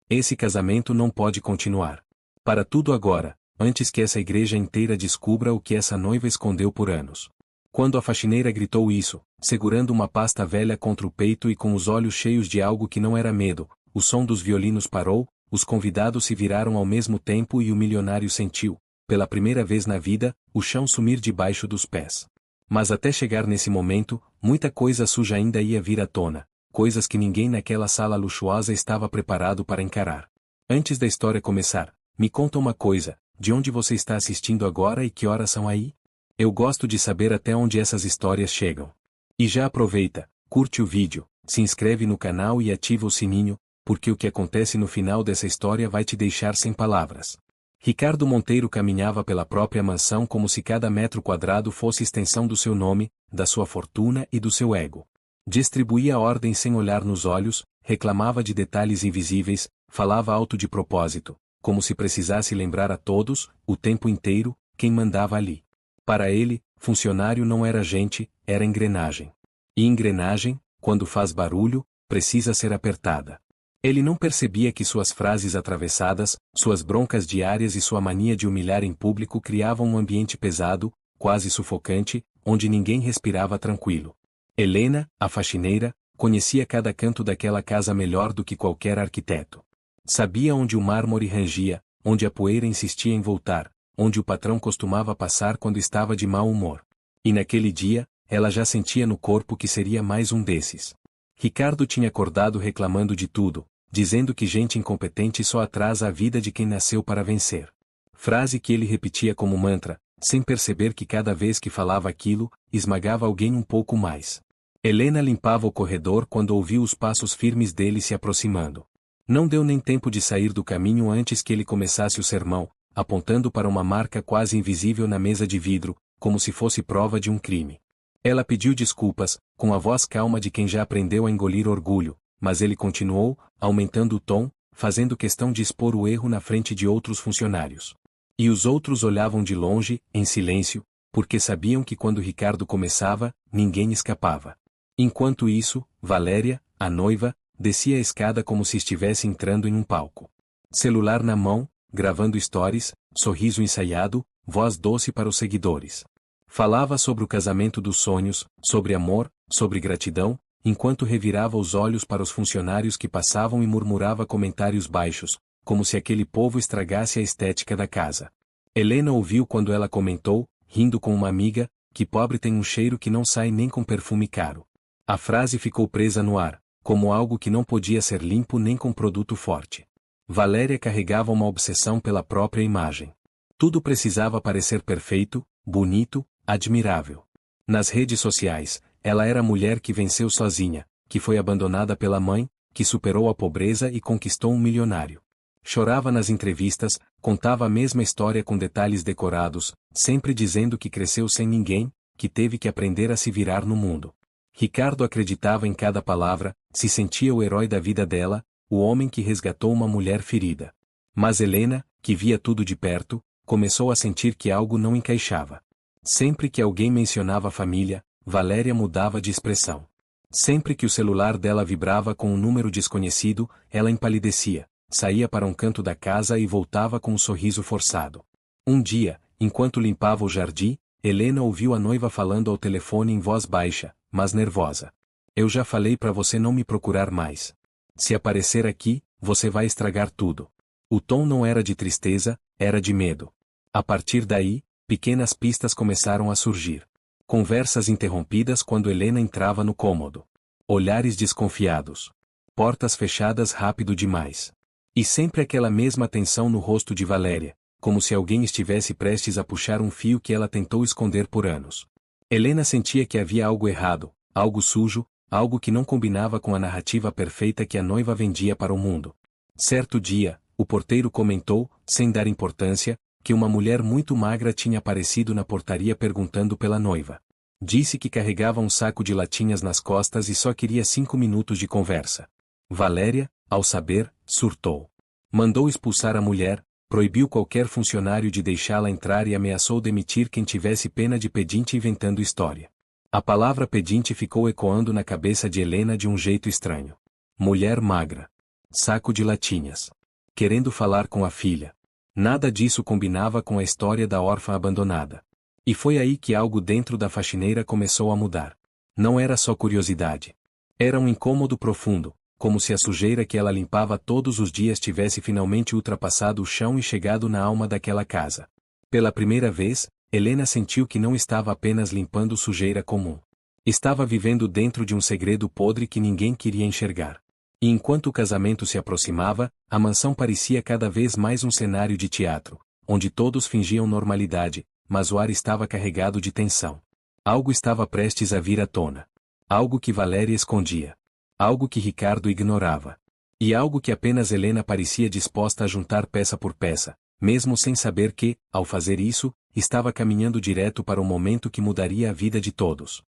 Esse casamento não pode continuar. Para tudo agora, antes que essa igreja inteira descubra o que essa noiva escondeu por anos. Quando a faxineira gritou isso, segurando uma pasta velha contra o peito e com os olhos cheios de algo que não era medo, o som dos violinos parou, os convidados se viraram ao mesmo tempo e o milionário sentiu, pela primeira vez na vida, o chão sumir debaixo dos pés. Mas até chegar nesse momento, muita coisa suja ainda ia vir à tona, coisas que ninguém naquela sala luxuosa estava preparado para encarar. Antes da história começar, me conta uma coisa, de onde você está assistindo agora e que horas são aí? Eu gosto de saber até onde essas histórias chegam. E já aproveita, curte o vídeo, se inscreve no canal e ativa o sininho, porque o que acontece no final dessa história vai te deixar sem palavras. Ricardo Monteiro caminhava pela própria mansão como se cada metro quadrado fosse extensão do seu nome, da sua fortuna e do seu ego. Distribuía ordem sem olhar nos olhos, reclamava de detalhes invisíveis, falava alto de propósito, como se precisasse lembrar a todos, o tempo inteiro, quem mandava ali. Para ele, funcionário não era gente, era engrenagem. E engrenagem, quando faz barulho, precisa ser apertada. Ele não percebia que suas frases atravessadas, suas broncas diárias e sua mania de humilhar em público criavam um ambiente pesado, quase sufocante, onde ninguém respirava tranquilo. Helena, a faxineira, conhecia cada canto daquela casa melhor do que qualquer arquiteto. Sabia onde o mármore rangia, onde a poeira insistia em voltar, onde o patrão costumava passar quando estava de mau humor. E naquele dia, ela já sentia no corpo que seria mais um desses. Ricardo tinha acordado reclamando de tudo, dizendo que gente incompetente só atrasa a vida de quem nasceu para vencer. Frase que ele repetia como mantra, sem perceber que cada vez que falava aquilo, esmagava alguém um pouco mais. Helena limpava o corredor quando ouviu os passos firmes dele se aproximando. Não deu nem tempo de sair do caminho antes que ele começasse o sermão, apontando para uma marca quase invisível na mesa de vidro, como se fosse prova de um crime. Ela pediu desculpas, com a voz calma de quem já aprendeu a engolir orgulho, mas ele continuou, aumentando o tom, fazendo questão de expor o erro na frente de outros funcionários. E os outros olhavam de longe, em silêncio, porque sabiam que quando Ricardo começava, ninguém escapava. Enquanto isso, Valéria, a noiva, descia a escada como se estivesse entrando em um palco. Celular na mão, gravando stories, sorriso ensaiado, voz doce para os seguidores. Falava sobre o casamento dos sonhos, sobre amor, sobre gratidão, enquanto revirava os olhos para os funcionários que passavam e murmurava comentários baixos, como se aquele povo estragasse a estética da casa. Helena ouviu quando ela comentou, rindo com uma amiga, que pobre tem um cheiro que não sai nem com perfume caro. A frase ficou presa no ar, como algo que não podia ser limpo nem com produto forte. Valéria carregava uma obsessão pela própria imagem. Tudo precisava parecer perfeito, bonito, admirável. Nas redes sociais, ela era a mulher que venceu sozinha, que foi abandonada pela mãe, que superou a pobreza e conquistou um milionário. Chorava nas entrevistas, contava a mesma história com detalhes decorados, sempre dizendo que cresceu sem ninguém, que teve que aprender a se virar no mundo. Ricardo acreditava em cada palavra, se sentia o herói da vida dela, o homem que resgatou uma mulher ferida. Mas Helena, que via tudo de perto, começou a sentir que algo não encaixava. Sempre que alguém mencionava a família, Valéria mudava de expressão. Sempre que o celular dela vibrava com um número desconhecido, ela empalidecia, saía para um canto da casa e voltava com um sorriso forçado. Um dia, enquanto limpava o jardim, Helena ouviu a noiva falando ao telefone em voz baixa, mas nervosa. Eu já falei para você não me procurar mais. Se aparecer aqui, você vai estragar tudo. O tom não era de tristeza, era de medo. A partir daí, pequenas pistas começaram a surgir. Conversas interrompidas quando Helena entrava no cômodo. Olhares desconfiados. Portas fechadas rápido demais. E sempre aquela mesma tensão no rosto de Valéria, como se alguém estivesse prestes a puxar um fio que ela tentou esconder por anos. Helena sentia que havia algo errado, algo sujo, algo que não combinava com a narrativa perfeita que a noiva vendia para o mundo. Certo dia, o porteiro comentou, sem dar importância, que uma mulher muito magra tinha aparecido na portaria perguntando pela noiva. Disse que carregava um saco de latinhas nas costas e só queria 5 minutos de conversa. Valéria, ao saber, surtou. Mandou expulsar a mulher, proibiu qualquer funcionário de deixá-la entrar e ameaçou demitir quem tivesse pena de pedinte inventando história. A palavra pedinte ficou ecoando na cabeça de Helena de um jeito estranho. Mulher magra. Saco de latinhas. querendo falar com a filha. Nada disso combinava com a história da órfã abandonada. E foi aí que algo dentro da faxineira começou a mudar. Não era só curiosidade. Era um incômodo profundo, como se a sujeira que ela limpava todos os dias tivesse finalmente ultrapassado o chão e chegado na alma daquela casa. Pela primeira vez, Helena sentiu que não estava apenas limpando sujeira comum. Estava vivendo dentro de um segredo podre que ninguém queria enxergar. E enquanto o casamento se aproximava, a mansão parecia cada vez mais um cenário de teatro, onde todos fingiam normalidade, mas o ar estava carregado de tensão. Algo estava prestes a vir à tona. Algo que Valéria escondia. Algo que Ricardo ignorava. E algo que apenas Helena parecia disposta a juntar peça por peça, mesmo sem saber que, ao fazer isso, estava caminhando direto para o momento que mudaria a vida de todos.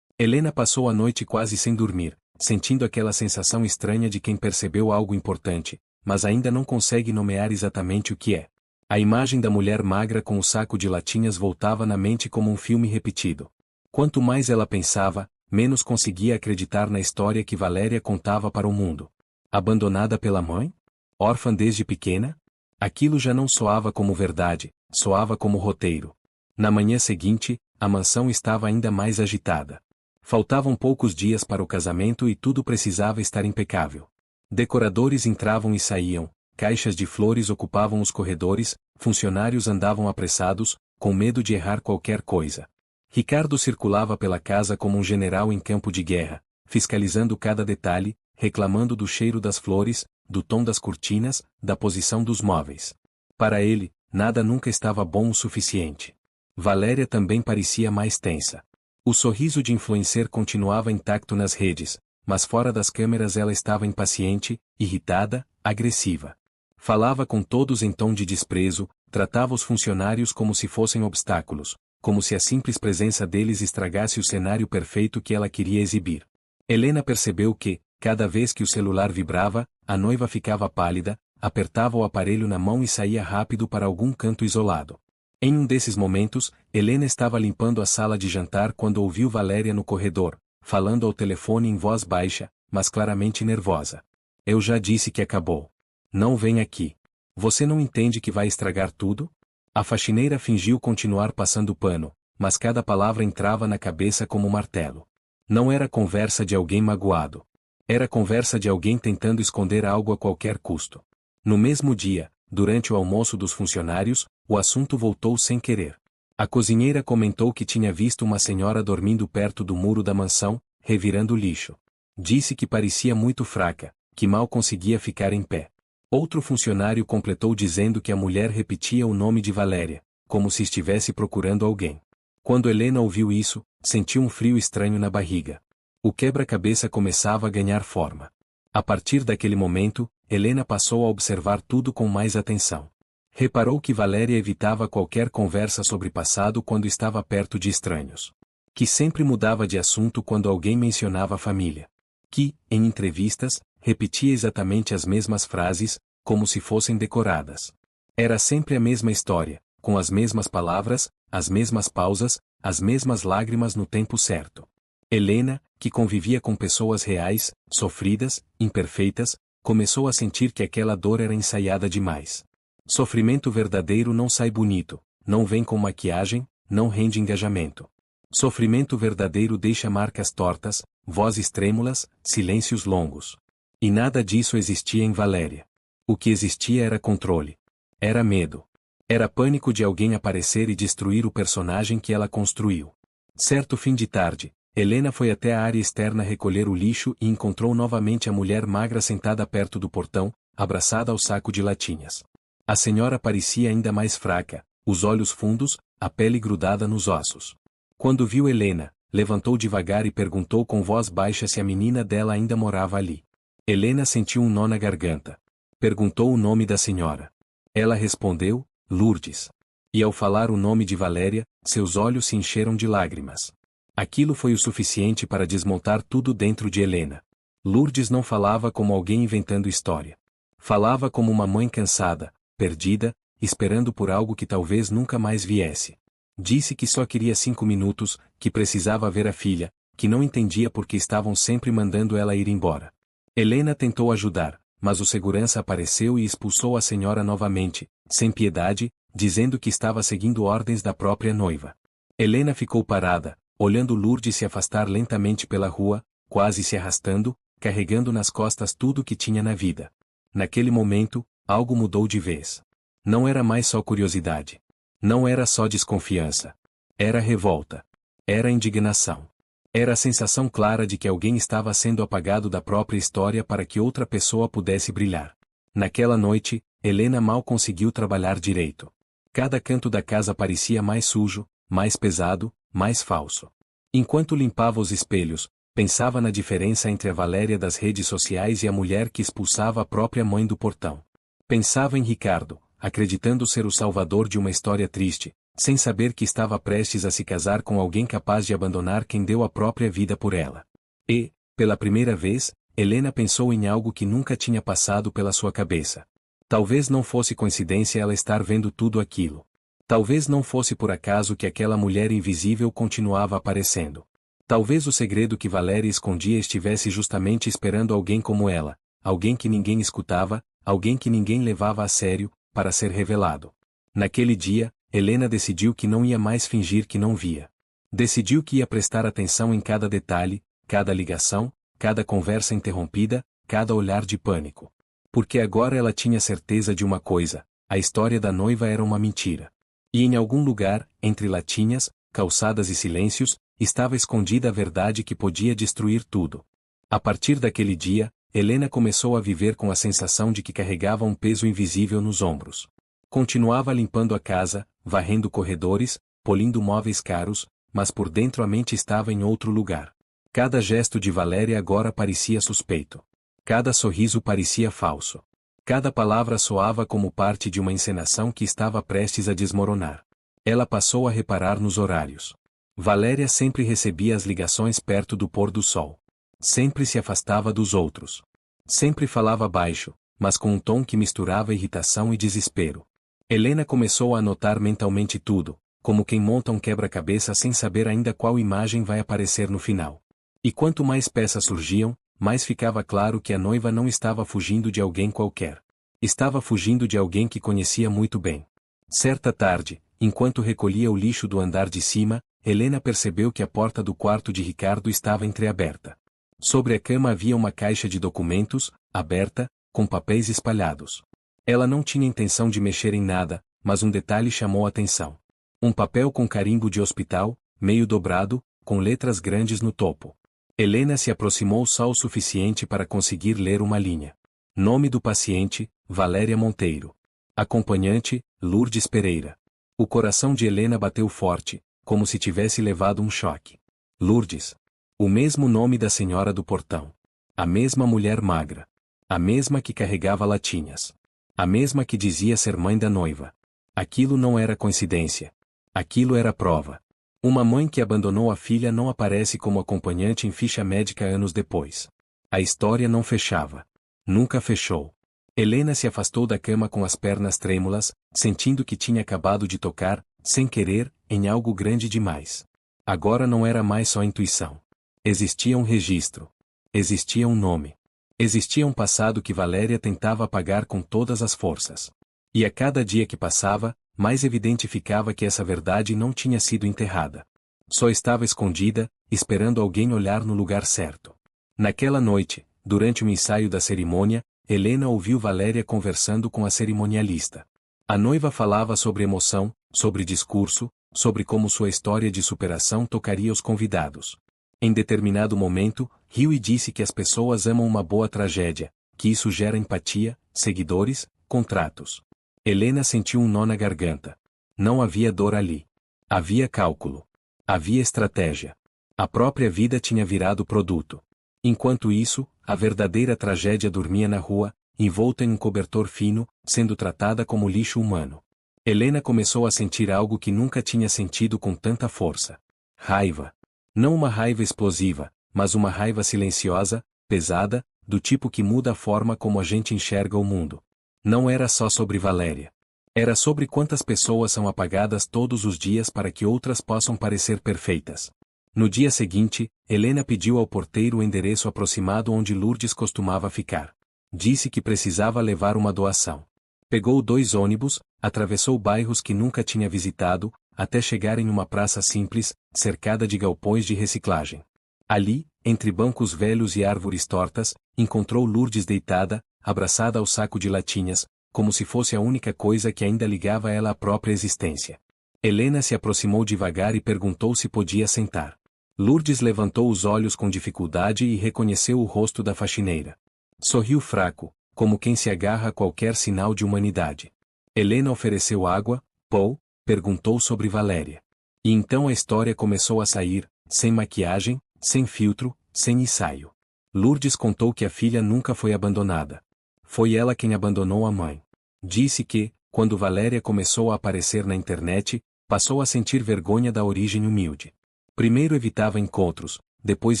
Helena passou a noite quase sem dormir, sentindo aquela sensação estranha de quem percebeu algo importante, mas ainda não consegue nomear exatamente o que é. A imagem da mulher magra com o saco de latinhas voltava na mente como um filme repetido. Quanto mais ela pensava, menos conseguia acreditar na história que Valéria contava para o mundo. Abandonada pela mãe? Órfã desde pequena? Aquilo já não soava como verdade, soava como roteiro. Na manhã seguinte, a mansão estava ainda mais agitada. Faltavam poucos dias para o casamento e tudo precisava estar impecável. Decoradores entravam e saíam, caixas de flores ocupavam os corredores, funcionários andavam apressados, com medo de errar qualquer coisa. Ricardo circulava pela casa como um general em campo de guerra, fiscalizando cada detalhe, reclamando do cheiro das flores, do tom das cortinas, da posição dos móveis. Para ele, nada nunca estava bom o suficiente. Valéria também parecia mais tensa. O sorriso de influencer continuava intacto nas redes, mas fora das câmeras ela estava impaciente, irritada, agressiva. Falava com todos em tom de desprezo, tratava os funcionários como se fossem obstáculos, como se a simples presença deles estragasse o cenário perfeito que ela queria exibir. Helena percebeu que, cada vez que o celular vibrava, a noiva ficava pálida, apertava o aparelho na mão e saía rápido para algum canto isolado. Em um desses momentos, Helena estava limpando a sala de jantar quando ouviu Valéria no corredor, falando ao telefone em voz baixa, mas claramente nervosa. Eu já disse que acabou. Não vem aqui. Você não entende que vai estragar tudo? A faxineira fingiu continuar passando pano, mas cada palavra entrava na cabeça como um martelo. Não era conversa de alguém magoado. Era conversa de alguém tentando esconder algo a qualquer custo. No mesmo dia, durante o almoço dos funcionários, o assunto voltou sem querer. A cozinheira comentou que tinha visto uma senhora dormindo perto do muro da mansão, revirando lixo. Disse que parecia muito fraca, que mal conseguia ficar em pé. Outro funcionário completou dizendo que a mulher repetia o nome de Valéria, como se estivesse procurando alguém. Quando Helena ouviu isso, sentiu um frio estranho na barriga. O quebra-cabeça começava a ganhar forma. A partir daquele momento, Helena passou a observar tudo com mais atenção. Reparou que Valéria evitava qualquer conversa sobre passado quando estava perto de estranhos. Que sempre mudava de assunto quando alguém mencionava a família. Que, em entrevistas, repetia exatamente as mesmas frases, como se fossem decoradas. Era sempre a mesma história, com as mesmas palavras, as mesmas pausas, as mesmas lágrimas no tempo certo. Helena, que convivia com pessoas reais, sofridas, imperfeitas, começou a sentir que aquela dor era ensaiada demais. Sofrimento verdadeiro não sai bonito, não vem com maquiagem, não rende engajamento. Sofrimento verdadeiro deixa marcas tortas, vozes trêmulas, silêncios longos. E nada disso existia em Valéria. O que existia era controle. Era medo. Era pânico de alguém aparecer e destruir o personagem que ela construiu. Certo fim de tarde, Helena foi até a área externa recolher o lixo e encontrou novamente a mulher magra sentada perto do portão, abraçada ao saco de latinhas. A senhora parecia ainda mais fraca, os olhos fundos, a pele grudada nos ossos. Quando viu Helena, levantou devagar e perguntou com voz baixa se a menina dela ainda morava ali. Helena sentiu um nó na garganta. Perguntou o nome da senhora. Ela respondeu, Lourdes. E ao falar o nome de Valéria, seus olhos se encheram de lágrimas. Aquilo foi o suficiente para desmontar tudo dentro de Helena. Lourdes não falava como alguém inventando história. Falava como uma mãe cansada, perdida, esperando por algo que talvez nunca mais viesse. Disse que só queria 5 minutos, que precisava ver a filha, que não entendia por que estavam sempre mandando ela ir embora. Helena tentou ajudar, mas o segurança apareceu e expulsou a senhora novamente, sem piedade, dizendo que estava seguindo ordens da própria noiva. Helena ficou parada, olhando Lourdes se afastar lentamente pela rua, quase se arrastando, carregando nas costas tudo o que tinha na vida. Naquele momento, algo mudou de vez. Não era mais só curiosidade. Não era só desconfiança. Era revolta. Era indignação. Era a sensação clara de que alguém estava sendo apagado da própria história para que outra pessoa pudesse brilhar. Naquela noite, Helena mal conseguiu trabalhar direito. Cada canto da casa parecia mais sujo, mais pesado, mais falso. Enquanto limpava os espelhos, pensava na diferença entre a Valéria das redes sociais e a mulher que expulsava a própria mãe do portão. Pensava em Ricardo, acreditando ser o salvador de uma história triste, sem saber que estava prestes a se casar com alguém capaz de abandonar quem deu a própria vida por ela. E, pela primeira vez, Helena pensou em algo que nunca tinha passado pela sua cabeça. Talvez não fosse coincidência ela estar vendo tudo aquilo. Talvez não fosse por acaso que aquela mulher invisível continuava aparecendo. Talvez o segredo que Valéria escondia estivesse justamente esperando alguém como ela, alguém que ninguém escutava, alguém que ninguém levava a sério, para ser revelado. Naquele dia, Helena decidiu que não ia mais fingir que não via. Decidiu que ia prestar atenção em cada detalhe, cada ligação, cada conversa interrompida, cada olhar de pânico. Porque agora ela tinha certeza de uma coisa: a história da noiva era uma mentira. E em algum lugar, entre latinhas, calçadas e silêncios, estava escondida a verdade que podia destruir tudo. A partir daquele dia, Helena começou a viver com a sensação de que carregava um peso invisível nos ombros. Continuava limpando a casa, varrendo corredores, polindo móveis caros, mas por dentro a mente estava em outro lugar. Cada gesto de Valéria agora parecia suspeito. Cada sorriso parecia falso. Cada palavra soava como parte de uma encenação que estava prestes a desmoronar. Ela passou a reparar nos horários. Valéria sempre recebia as ligações perto do pôr do sol. Sempre se afastava dos outros. Sempre falava baixo, mas com um tom que misturava irritação e desespero. Helena começou a anotar mentalmente tudo, como quem monta um quebra-cabeça sem saber ainda qual imagem vai aparecer no final. E quanto mais peças surgiam, mais ficava claro que a noiva não estava fugindo de alguém qualquer. Estava fugindo de alguém que conhecia muito bem. Certa tarde, enquanto recolhia o lixo do andar de cima, Helena percebeu que a porta do quarto de Ricardo estava entreaberta. Sobre a cama havia uma caixa de documentos, aberta, com papéis espalhados. Ela não tinha intenção de mexer em nada, mas um detalhe chamou a atenção. Um papel com carimbo de hospital, meio dobrado, com letras grandes no topo. Helena se aproximou só o suficiente para conseguir ler uma linha. Nome do paciente, Valéria Monteiro. Acompanhante, Lourdes Pereira. O coração de Helena bateu forte, como se tivesse levado um choque. Lourdes. O mesmo nome da senhora do portão. A mesma mulher magra. A mesma que carregava latinhas. A mesma que dizia ser mãe da noiva. Aquilo não era coincidência. Aquilo era prova. Uma mãe que abandonou a filha não aparece como acompanhante em ficha médica anos depois. A história não fechava. Nunca fechou. Helena se afastou da cama com as pernas trêmulas, sentindo que tinha acabado de tocar, sem querer, em algo grande demais. Agora não era mais só intuição. Existia um registro. Existia um nome. Existia um passado que Valéria tentava apagar com todas as forças. E a cada dia que passava, mais evidente ficava que essa verdade não tinha sido enterrada. Só estava escondida, esperando alguém olhar no lugar certo. Naquela noite, durante o ensaio da cerimônia, Helena ouviu Valéria conversando com a cerimonialista. A noiva falava sobre emoção, sobre discurso, sobre como sua história de superação tocaria os convidados. Em determinado momento, riu e disse que as pessoas amam uma boa tragédia, que isso gera empatia, seguidores, contratos. Helena sentiu um nó na garganta. Não havia dor ali. Havia cálculo. Havia estratégia. A própria vida tinha virado produto. Enquanto isso, a verdadeira tragédia dormia na rua, envolta em um cobertor fino, sendo tratada como lixo humano. Helena começou a sentir algo que nunca tinha sentido com tanta força. Raiva. Não uma raiva explosiva, mas uma raiva silenciosa, pesada, do tipo que muda a forma como a gente enxerga o mundo. Não era só sobre Valéria. Era sobre quantas pessoas são apagadas todos os dias para que outras possam parecer perfeitas. No dia seguinte, Helena pediu ao porteiro o endereço aproximado onde Lourdes costumava ficar. Disse que precisava levar uma doação. Pegou 2 ônibus, atravessou bairros que nunca tinha visitado, até chegar em uma praça simples, cercada de galpões de reciclagem. Ali, entre bancos velhos e árvores tortas, encontrou Lourdes deitada, abraçada ao saco de latinhas, como se fosse a única coisa que ainda ligava ela à própria existência. Helena se aproximou devagar e perguntou se podia sentar. Lourdes levantou os olhos com dificuldade e reconheceu o rosto da faxineira. Sorriu fraco, como quem se agarra a qualquer sinal de humanidade. Helena ofereceu água, Paul, perguntou sobre Valéria. E então a história começou a sair, sem maquiagem, sem filtro, sem ensaio. Lourdes contou que a filha nunca foi abandonada. Foi ela quem abandonou a mãe. Disse que, quando Valéria começou a aparecer na internet, passou a sentir vergonha da origem humilde. Primeiro evitava encontros, depois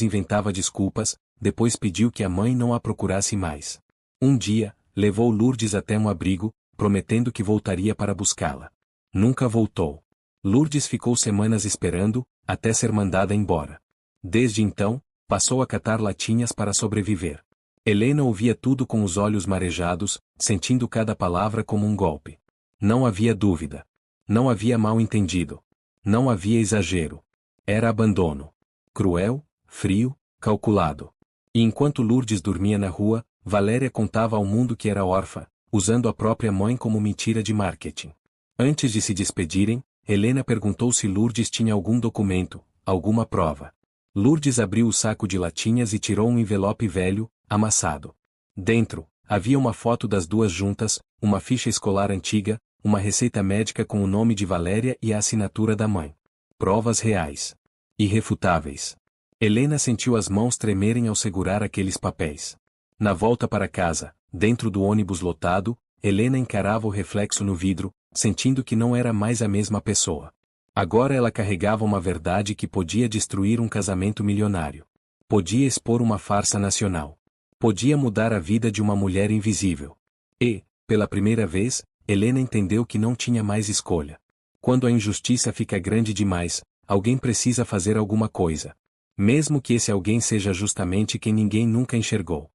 inventava desculpas, depois pediu que a mãe não a procurasse mais. Um dia, levou Lourdes até um abrigo, prometendo que voltaria para buscá-la. Nunca voltou. Lourdes ficou semanas esperando, até ser mandada embora. Desde então, passou a catar latinhas para sobreviver. Helena ouvia tudo com os olhos marejados, sentindo cada palavra como um golpe. Não havia dúvida. Não havia mal-entendido. Não havia exagero. Era abandono. Cruel, frio, calculado. E enquanto Lourdes dormia na rua, Valéria contava ao mundo que era órfã, usando a própria mãe como mentira de marketing. Antes de se despedirem, Helena perguntou se Lourdes tinha algum documento, alguma prova. Lourdes abriu o saco de latinhas e tirou um envelope velho, amassado. Dentro, havia uma foto das duas juntas, uma ficha escolar antiga, uma receita médica com o nome de Valéria e a assinatura da mãe. Provas reais. Irrefutáveis. Helena sentiu as mãos tremerem ao segurar aqueles papéis. Na volta para casa, dentro do ônibus lotado, Helena encarava o reflexo no vidro, sentindo que não era mais a mesma pessoa. Agora ela carregava uma verdade que podia destruir um casamento milionário. Podia expor uma farsa nacional. Podia mudar a vida de uma mulher invisível. E, pela primeira vez, Helena entendeu que não tinha mais escolha. Quando a injustiça fica grande demais, alguém precisa fazer alguma coisa. Mesmo que esse alguém seja justamente quem ninguém nunca enxergou.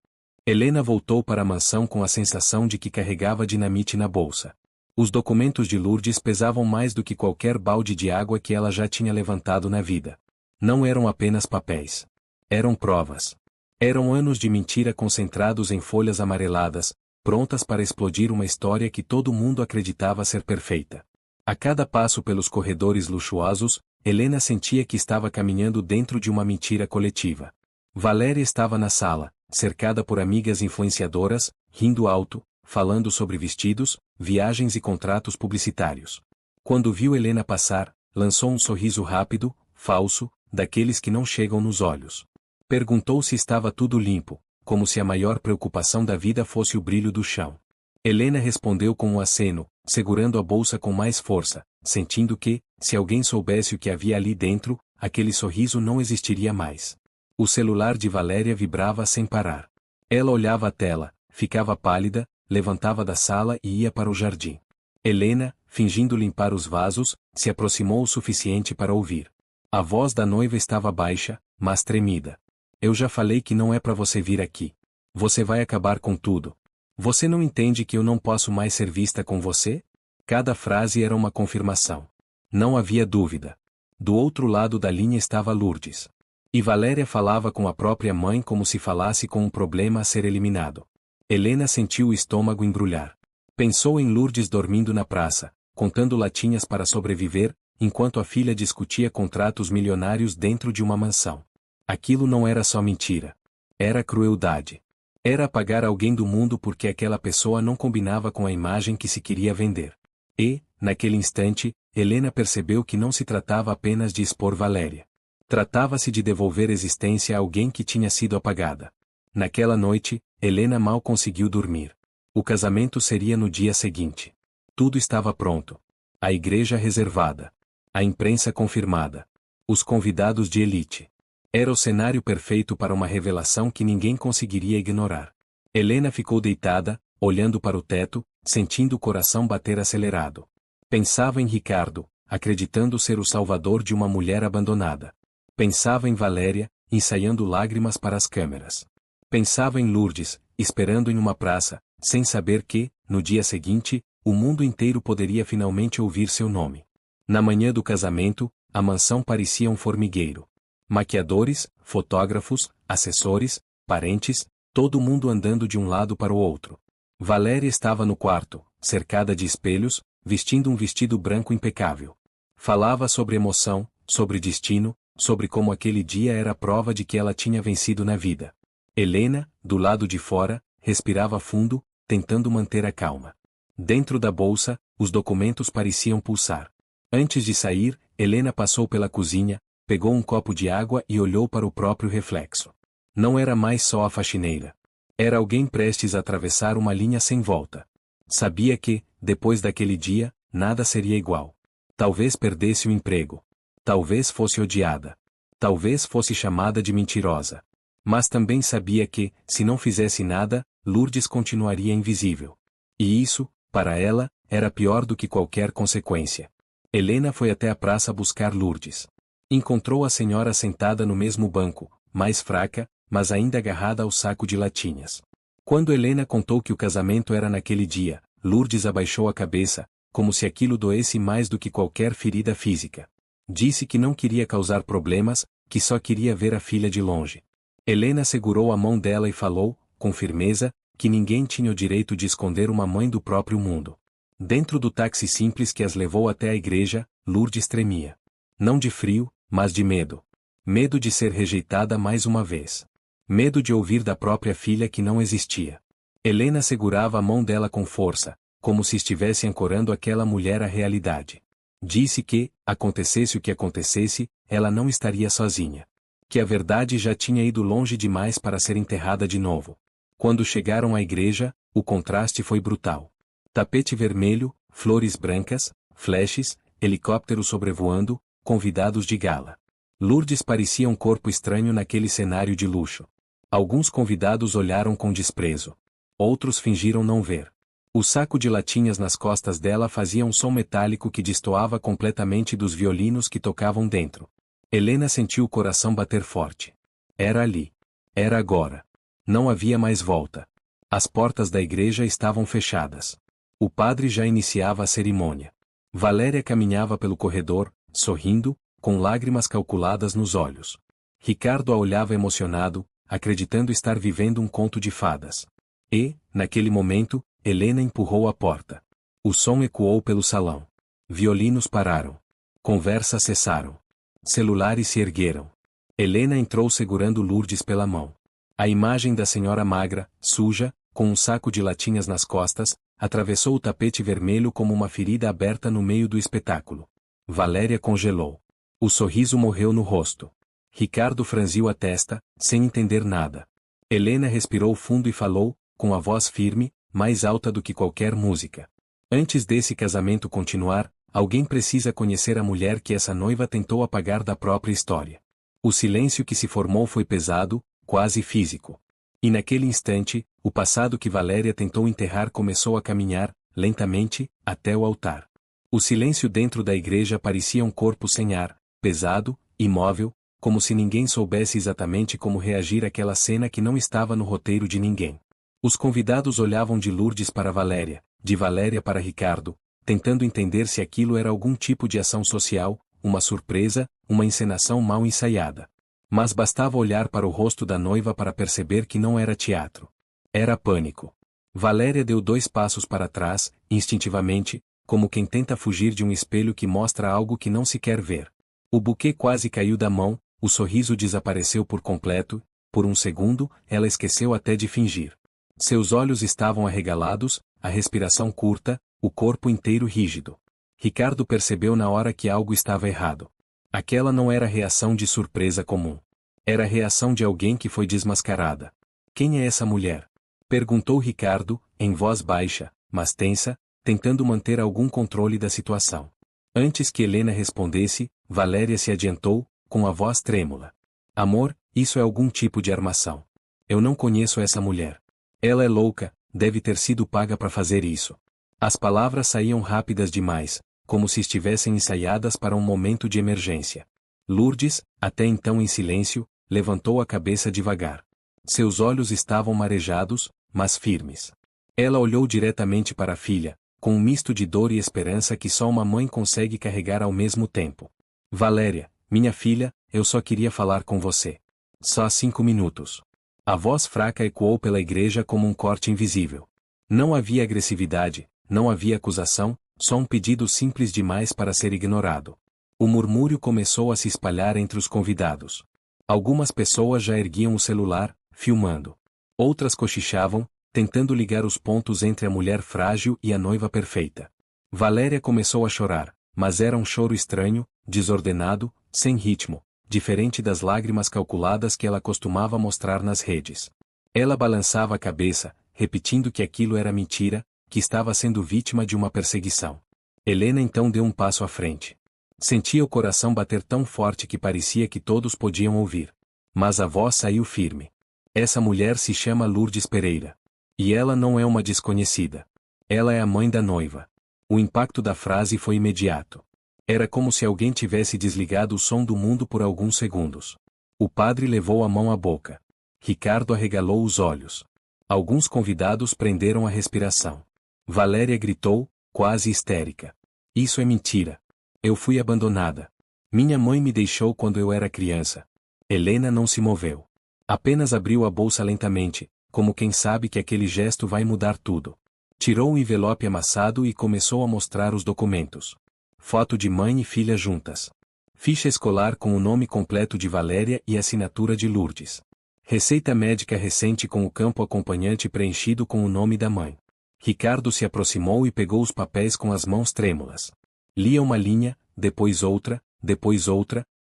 Helena voltou para a mansão com a sensação de que carregava dinamite na bolsa. Os documentos de Lourdes pesavam mais do que qualquer balde de água que ela já tinha levantado na vida. Não eram apenas papéis. Eram provas. Eram anos de mentira concentrados em folhas amareladas, prontas para explodir uma história que todo mundo acreditava ser perfeita. A cada passo pelos corredores luxuosos, Helena sentia que estava caminhando dentro de uma mentira coletiva. Valéria estava na sala, cercada por amigas influenciadoras, rindo alto, falando sobre vestidos, viagens e contratos publicitários. Quando viu Helena passar, lançou um sorriso rápido, falso, daqueles que não chegam nos olhos. Perguntou se estava tudo limpo, como se a maior preocupação da vida fosse o brilho do chão. Helena respondeu com um aceno, segurando a bolsa com mais força, sentindo que, se alguém soubesse o que havia ali dentro, aquele sorriso não existiria mais. O celular de Valéria vibrava sem parar. Ela olhava a tela, ficava pálida, levantava da sala e ia para o jardim. Helena, fingindo limpar os vasos, se aproximou o suficiente para ouvir. A voz da noiva estava baixa, mas tremida. Eu já falei que não é para você vir aqui. Você vai acabar com tudo. Você não entende que eu não posso mais ser vista com você? Cada frase era uma confirmação. Não havia dúvida. Do outro lado da linha estava Lourdes. E Valéria falava com a própria mãe como se falasse com um problema a ser eliminado. Helena sentiu o estômago embrulhar. Pensou em Lourdes dormindo na praça, contando latinhas para sobreviver, enquanto a filha discutia contratos milionários dentro de uma mansão. Aquilo não era só mentira. Era crueldade. Era apagar alguém do mundo porque aquela pessoa não combinava com a imagem que se queria vender. E, naquele instante, Helena percebeu que não se tratava apenas de expor Valéria. Tratava-se de devolver existência a alguém que tinha sido apagada. Naquela noite, Helena mal conseguiu dormir. O casamento seria no dia seguinte. Tudo estava pronto. A igreja reservada. A imprensa confirmada. Os convidados de elite. Era o cenário perfeito para uma revelação que ninguém conseguiria ignorar. Helena ficou deitada, olhando para o teto, sentindo o coração bater acelerado. Pensava em Ricardo, acreditando ser o salvador de uma mulher abandonada. Pensava em Valéria, ensaiando lágrimas para as câmeras. Pensava em Lourdes, esperando em uma praça, sem saber que, no dia seguinte, o mundo inteiro poderia finalmente ouvir seu nome. Na manhã do casamento, a mansão parecia um formigueiro. Maquiadores, fotógrafos, assessores, parentes, todo mundo andando de um lado para o outro. Valéria estava no quarto, cercada de espelhos, vestindo um vestido branco impecável. Falava sobre emoção, sobre destino, sobre como aquele dia era a prova de que ela tinha vencido na vida. Helena, do lado de fora, respirava fundo, tentando manter a calma. Dentro da bolsa, os documentos pareciam pulsar. Antes de sair, Helena passou pela cozinha, pegou um copo de água e olhou para o próprio reflexo. Não era mais só a faxineira. Era alguém prestes a atravessar uma linha sem volta. Sabia que, depois daquele dia, nada seria igual. Talvez perdesse o emprego. Talvez fosse odiada. Talvez fosse chamada de mentirosa. Mas também sabia que, se não fizesse nada, Lourdes continuaria invisível. E isso, para ela, era pior do que qualquer consequência. Helena foi até a praça buscar Lourdes. Encontrou a senhora sentada no mesmo banco, mais fraca, mas ainda agarrada ao saco de latinhas. Quando Helena contou que o casamento era naquele dia, Lourdes abaixou a cabeça, como se aquilo doesse mais do que qualquer ferida física. Disse que não queria causar problemas, que só queria ver a filha de longe. Helena segurou a mão dela e falou, com firmeza, que ninguém tinha o direito de esconder uma mãe do próprio mundo. Dentro do táxi simples que as levou até a igreja, Lourdes tremia. Não de frio, mas de medo. Medo de ser rejeitada mais uma vez. Medo de ouvir da própria filha que não existia. Helena segurava a mão dela com força, como se estivesse ancorando aquela mulher à realidade. Disse que, acontecesse o que acontecesse, ela não estaria sozinha. Que a verdade já tinha ido longe demais para ser enterrada de novo. Quando chegaram à igreja, o contraste foi brutal. Tapete vermelho, flores brancas, flashes, helicópteros sobrevoando, convidados de gala. Lourdes parecia um corpo estranho naquele cenário de luxo. Alguns convidados olharam com desprezo. Outros fingiram não ver. O saco de latinhas nas costas dela fazia um som metálico que destoava completamente dos violinos que tocavam dentro. Helena sentiu o coração bater forte. Era ali. Era agora. Não havia mais volta. As portas da igreja estavam fechadas. O padre já iniciava a cerimônia. Valéria caminhava pelo corredor, sorrindo, com lágrimas calculadas nos olhos. Ricardo a olhava emocionado, acreditando estar vivendo um conto de fadas. E, naquele momento, Helena empurrou a porta. O som ecoou pelo salão. Violinos pararam. Conversas cessaram. Celulares se ergueram. Helena entrou segurando Lourdes pela mão. A imagem da senhora magra, suja, com um saco de latinhas nas costas, atravessou o tapete vermelho como uma ferida aberta no meio do espetáculo. Valéria congelou. O sorriso morreu no rosto. Ricardo franziu a testa, sem entender nada. Helena respirou fundo e falou, com a voz firme, mais alta do que qualquer música. Antes desse casamento continuar, alguém precisa conhecer a mulher que essa noiva tentou apagar da própria história. O silêncio que se formou foi pesado, quase físico. E naquele instante, o passado que Valéria tentou enterrar começou a caminhar, lentamente, até o altar. O silêncio dentro da igreja parecia um corpo sem ar, pesado, imóvel, como se ninguém soubesse exatamente como reagir àquela cena que não estava no roteiro de ninguém. Os convidados olhavam de Lourdes para Valéria, de Valéria para Ricardo, tentando entender se aquilo era algum tipo de ação social, uma surpresa, uma encenação mal ensaiada. Mas bastava olhar para o rosto da noiva para perceber que não era teatro. Era pânico. Valéria deu 2 passos para trás, instintivamente, como quem tenta fugir de um espelho que mostra algo que não se quer ver. O buquê quase caiu da mão, o sorriso desapareceu por completo, por um segundo, ela esqueceu até de fingir. Seus olhos estavam arregalados, a respiração curta, o corpo inteiro rígido. Ricardo percebeu na hora que algo estava errado. Aquela não era reação de surpresa comum. Era a reação de alguém que foi desmascarada. Quem é essa mulher? Perguntou Ricardo, em voz baixa, mas tensa, tentando manter algum controle da situação. Antes que Helena respondesse, Valéria se adiantou, com a voz trêmula. Amor, isso é algum tipo de armação. Eu não conheço essa mulher. Ela é louca, deve ter sido paga para fazer isso. As palavras saíam rápidas demais, como se estivessem ensaiadas para um momento de emergência. Lourdes, até então em silêncio, levantou a cabeça devagar. Seus olhos estavam marejados, mas firmes. Ela olhou diretamente para a filha, com um misto de dor e esperança que só uma mãe consegue carregar ao mesmo tempo. Valéria, minha filha, eu só queria falar com você. Só 5 minutos. A voz fraca ecoou pela igreja como um corte invisível. Não havia agressividade, não havia acusação, só um pedido simples demais para ser ignorado. O murmúrio começou a se espalhar entre os convidados. Algumas pessoas já erguiam o celular, filmando. Outras cochichavam, tentando ligar os pontos entre a mulher frágil e a noiva perfeita. Valéria começou a chorar, mas era um choro estranho, desordenado, sem ritmo, diferente das lágrimas calculadas que ela costumava mostrar nas redes. Ela balançava a cabeça, repetindo que aquilo era mentira, que estava sendo vítima de uma perseguição. Helena então deu um passo à frente. Sentia o coração bater tão forte que parecia que todos podiam ouvir. Mas a voz saiu firme. Essa mulher se chama Lourdes Pereira. E ela não é uma desconhecida. Ela é a mãe da noiva. O impacto da frase foi imediato. Era como se alguém tivesse desligado o som do mundo por alguns segundos. O padre levou a mão à boca. Ricardo arregalou os olhos. Alguns convidados prenderam a respiração. Valéria gritou, quase histérica. Isso é mentira. Eu fui abandonada. Minha mãe me deixou quando eu era criança. Helena não se moveu. Apenas abriu a bolsa lentamente, como quem sabe que aquele gesto vai mudar tudo. Tirou um envelope amassado e começou a mostrar os documentos. Foto de mãe e filha juntas. Ficha escolar com o nome completo de Valéria e assinatura de Lourdes. Receita médica recente com o campo acompanhante preenchido com o nome da mãe. Ricardo se aproximou e pegou os papéis com as mãos trêmulas. Lia uma linha, depois outra,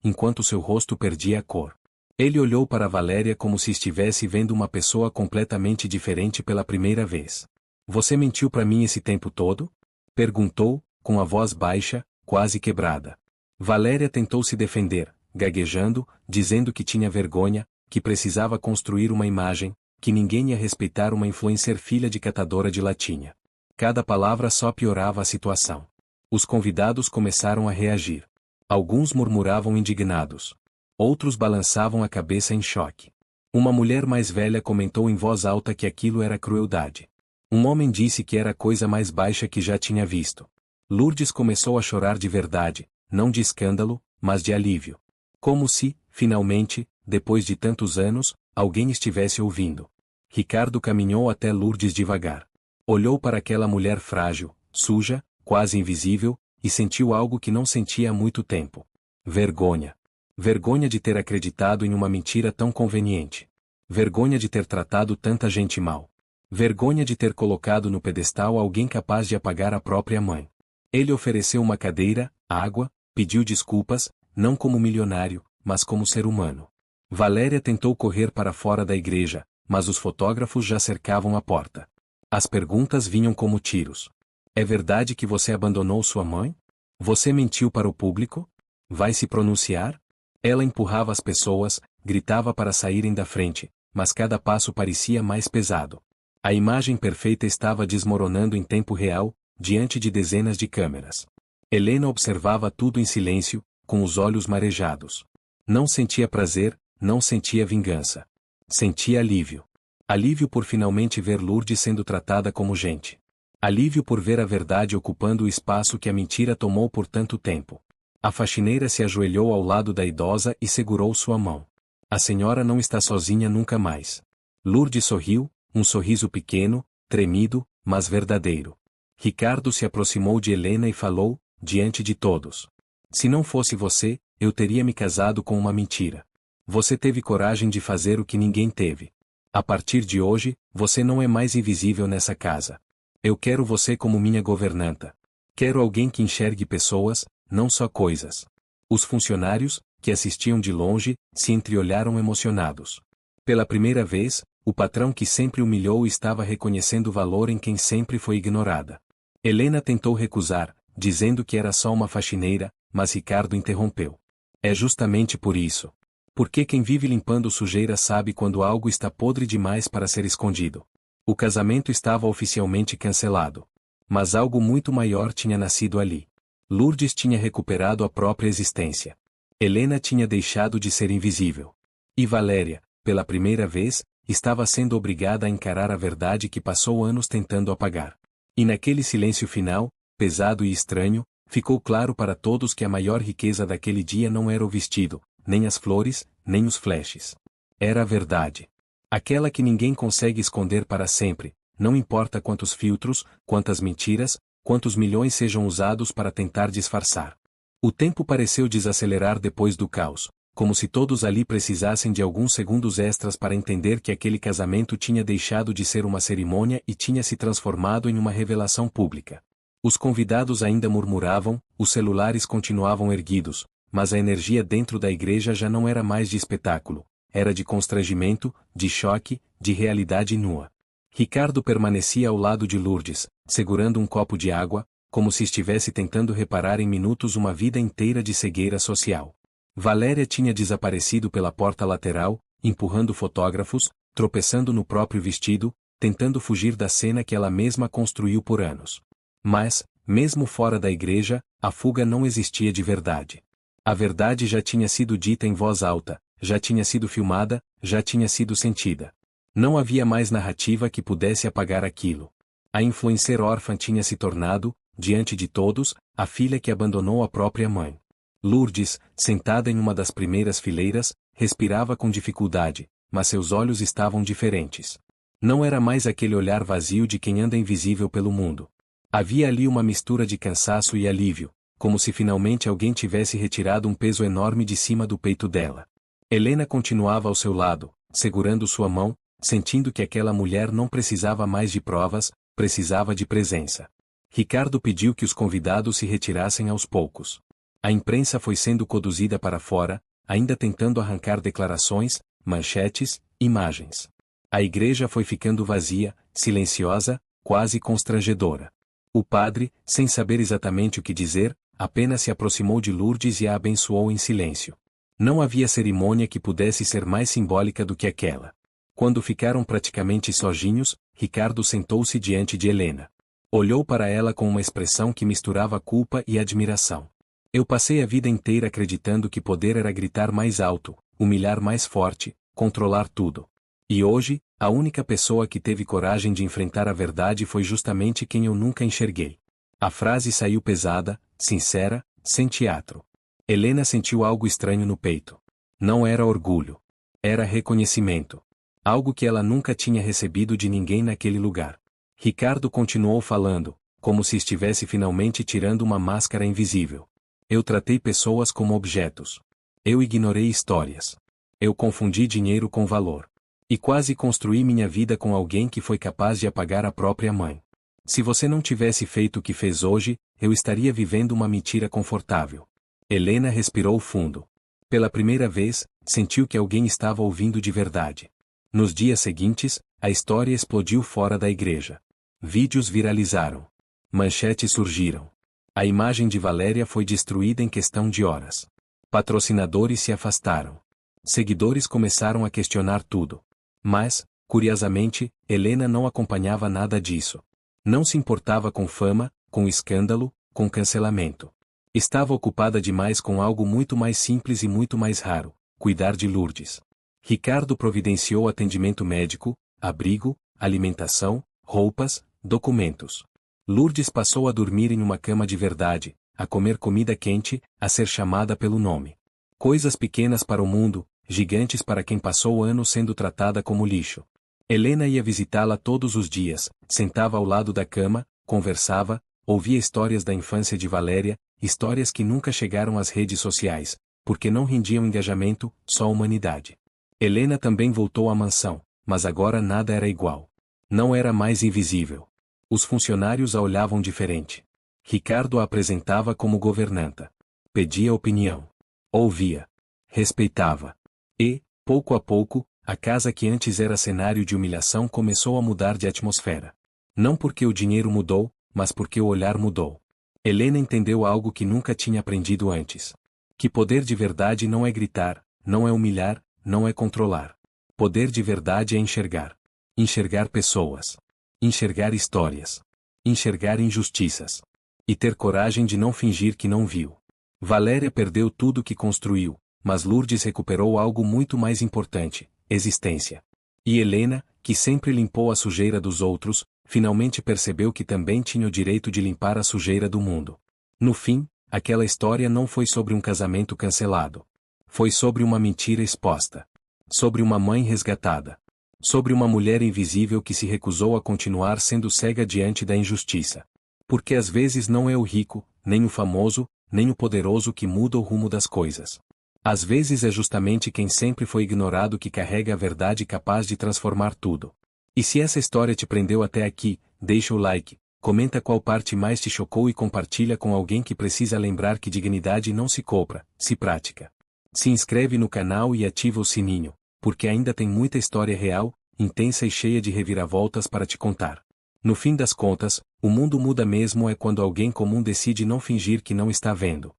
enquanto seu rosto perdia a cor. Ele olhou para Valéria como se estivesse vendo uma pessoa completamente diferente pela primeira vez. Você mentiu para mim esse tempo todo? Perguntou, com a voz baixa, quase quebrada. Valéria tentou se defender, gaguejando, dizendo que tinha vergonha, que precisava construir uma imagem, que ninguém ia respeitar uma influencer filha de catadora de latinha. Cada palavra só piorava a situação. Os convidados começaram a reagir. Alguns murmuravam indignados. Outros balançavam a cabeça em choque. Uma mulher mais velha comentou em voz alta que aquilo era crueldade. Um homem disse que era a coisa mais baixa que já tinha visto. Lourdes começou a chorar de verdade, não de escândalo, mas de alívio. Como se, finalmente, depois de tantos anos, alguém estivesse ouvindo. Ricardo caminhou até Lourdes devagar. Olhou para aquela mulher frágil, suja, quase invisível, e sentiu algo que não sentia há muito tempo. Vergonha. Vergonha de ter acreditado em uma mentira tão conveniente. Vergonha de ter tratado tanta gente mal. Vergonha de ter colocado no pedestal alguém capaz de apagar a própria mãe. Ele ofereceu uma cadeira, água, pediu desculpas, não como milionário, mas como ser humano. Valéria tentou correr para fora da igreja, mas os fotógrafos já cercavam a porta. As perguntas vinham como tiros. É verdade que você abandonou sua mãe? Você mentiu para o público? Vai se pronunciar? Ela empurrava as pessoas, gritava para saírem da frente, mas cada passo parecia mais pesado. A imagem perfeita estava desmoronando em tempo real, diante de dezenas de câmeras. Helena observava tudo em silêncio, com os olhos marejados. Não sentia prazer, não sentia vingança. Sentia alívio. Alívio por finalmente ver Lourdes sendo tratada como gente. Alívio por ver a verdade ocupando o espaço que a mentira tomou por tanto tempo. A faxineira se ajoelhou ao lado da idosa e segurou sua mão. A senhora não está sozinha nunca mais. Lourdes sorriu, um sorriso pequeno, tremido, mas verdadeiro. Ricardo se aproximou de Helena e falou, diante de todos. Se não fosse você, eu teria me casado com uma mentira. Você teve coragem de fazer o que ninguém teve. A partir de hoje, você não é mais invisível nessa casa. Eu quero você como minha governanta. Quero alguém que enxergue pessoas, não só coisas. Os funcionários, que assistiam de longe, se entreolharam emocionados. Pela primeira vez, o patrão que sempre humilhou estava reconhecendo valor em quem sempre foi ignorada. Helena tentou recusar, dizendo que era só uma faxineira, mas Ricardo interrompeu. É justamente por isso. Porque quem vive limpando sujeira sabe quando algo está podre demais para ser escondido. O casamento estava oficialmente cancelado. Mas algo muito maior tinha nascido ali. Lourdes tinha recuperado a própria existência. Helena tinha deixado de ser invisível. E Valéria, pela primeira vez, estava sendo obrigada a encarar a verdade que passou anos tentando apagar. E naquele silêncio final, pesado e estranho, ficou claro para todos que a maior riqueza daquele dia não era o vestido, nem as flores, nem os flashes. Era a verdade. Aquela que ninguém consegue esconder para sempre, não importa quantos filtros, quantas mentiras, quantos milhões sejam usados para tentar disfarçar. O tempo pareceu desacelerar depois do caos, como se todos ali precisassem de alguns segundos extras para entender que aquele casamento tinha deixado de ser uma cerimônia e tinha se transformado em uma revelação pública. Os convidados ainda murmuravam, os celulares continuavam erguidos, mas a energia dentro da igreja já não era mais de espetáculo, era de constrangimento, de choque, de realidade nua. Ricardo permanecia ao lado de Lourdes, segurando um copo de água, como se estivesse tentando reparar em minutos uma vida inteira de cegueira social. Valéria tinha desaparecido pela porta lateral, empurrando fotógrafos, tropeçando no próprio vestido, tentando fugir da cena que ela mesma construiu por anos. Mas, mesmo fora da igreja, a fuga não existia de verdade. A verdade já tinha sido dita em voz alta, já tinha sido filmada, já tinha sido sentida. Não havia mais narrativa que pudesse apagar aquilo. A influencer órfã tinha se tornado, diante de todos, a filha que abandonou a própria mãe. Lourdes, sentada em uma das primeiras fileiras, respirava com dificuldade, mas seus olhos estavam diferentes. Não era mais aquele olhar vazio de quem anda invisível pelo mundo. Havia ali uma mistura de cansaço e alívio, como se finalmente alguém tivesse retirado um peso enorme de cima do peito dela. Helena continuava ao seu lado, segurando sua mão, sentindo que aquela mulher não precisava mais de provas, precisava de presença. Ricardo pediu que os convidados se retirassem aos poucos. A imprensa foi sendo conduzida para fora, ainda tentando arrancar declarações, manchetes, imagens. A igreja foi ficando vazia, silenciosa, quase constrangedora. O padre, sem saber exatamente o que dizer, apenas se aproximou de Lourdes e a abençoou em silêncio. Não havia cerimônia que pudesse ser mais simbólica do que aquela. Quando ficaram praticamente sozinhos, Ricardo sentou-se diante de Helena. Olhou para ela com uma expressão que misturava culpa e admiração. Eu passei a vida inteira acreditando que poder era gritar mais alto, humilhar mais forte, controlar tudo. E hoje, a única pessoa que teve coragem de enfrentar a verdade foi justamente quem eu nunca enxerguei. A frase saiu pesada, sincera, sem teatro. Helena sentiu algo estranho no peito. Não era orgulho. Era reconhecimento. Algo que ela nunca tinha recebido de ninguém naquele lugar. Ricardo continuou falando, como se estivesse finalmente tirando uma máscara invisível. Eu tratei pessoas como objetos. Eu ignorei histórias. Eu confundi dinheiro com valor. E quase construí minha vida com alguém que foi capaz de apagar a própria mãe. Se você não tivesse feito o que fez hoje, eu estaria vivendo uma mentira confortável. Helena respirou fundo. Pela primeira vez, sentiu que alguém estava ouvindo de verdade. Nos dias seguintes, a história explodiu fora da igreja. Vídeos viralizaram. Manchetes surgiram. A imagem de Valéria foi destruída em questão de horas. Patrocinadores se afastaram. Seguidores começaram a questionar tudo. Mas, curiosamente, Helena não acompanhava nada disso. Não se importava com fama, com escândalo, com cancelamento. Estava ocupada demais com algo muito mais simples e muito mais raro: cuidar de Lourdes. Ricardo providenciou atendimento médico, abrigo, alimentação, roupas, documentos. Lourdes passou a dormir em uma cama de verdade, a comer comida quente, a ser chamada pelo nome. Coisas pequenas para o mundo, gigantes para quem passou anos sendo tratada como lixo. Helena ia visitá-la todos os dias, sentava ao lado da cama, conversava, ouvia histórias da infância de Valéria, histórias que nunca chegaram às redes sociais, porque não rendiam engajamento, só humanidade. Helena também voltou à mansão, mas agora nada era igual. Não era mais invisível. Os funcionários a olhavam diferente. Ricardo a apresentava como governanta. Pedia opinião. Ouvia. Respeitava. E, pouco a pouco, a casa que antes era cenário de humilhação começou a mudar de atmosfera. Não porque o dinheiro mudou, mas porque o olhar mudou. Helena entendeu algo que nunca tinha aprendido antes. Que poder de verdade não é gritar, não é humilhar, não é controlar. Poder de verdade é enxergar. Enxergar pessoas. Enxergar histórias. Enxergar injustiças. E ter coragem de não fingir que não viu. Valéria perdeu tudo que construiu, mas Lourdes recuperou algo muito mais importante: existência. E Helena, que sempre limpou a sujeira dos outros, finalmente percebeu que também tinha o direito de limpar a sujeira do mundo. No fim, aquela história não foi sobre um casamento cancelado. Foi sobre uma mentira exposta. Sobre uma mãe resgatada. Sobre uma mulher invisível que se recusou a continuar sendo cega diante da injustiça. Porque às vezes não é o rico, nem o famoso, nem o poderoso que muda o rumo das coisas. Às vezes é justamente quem sempre foi ignorado que carrega a verdade capaz de transformar tudo. E se essa história te prendeu até aqui, deixa o like, comenta qual parte mais te chocou e compartilha com alguém que precisa lembrar que dignidade não se compra, se pratica. Se inscreve no canal e ativa o sininho, porque ainda tem muita história real, intensa e cheia de reviravoltas para te contar. No fim das contas, o mundo muda mesmo é quando alguém comum decide não fingir que não está vendo.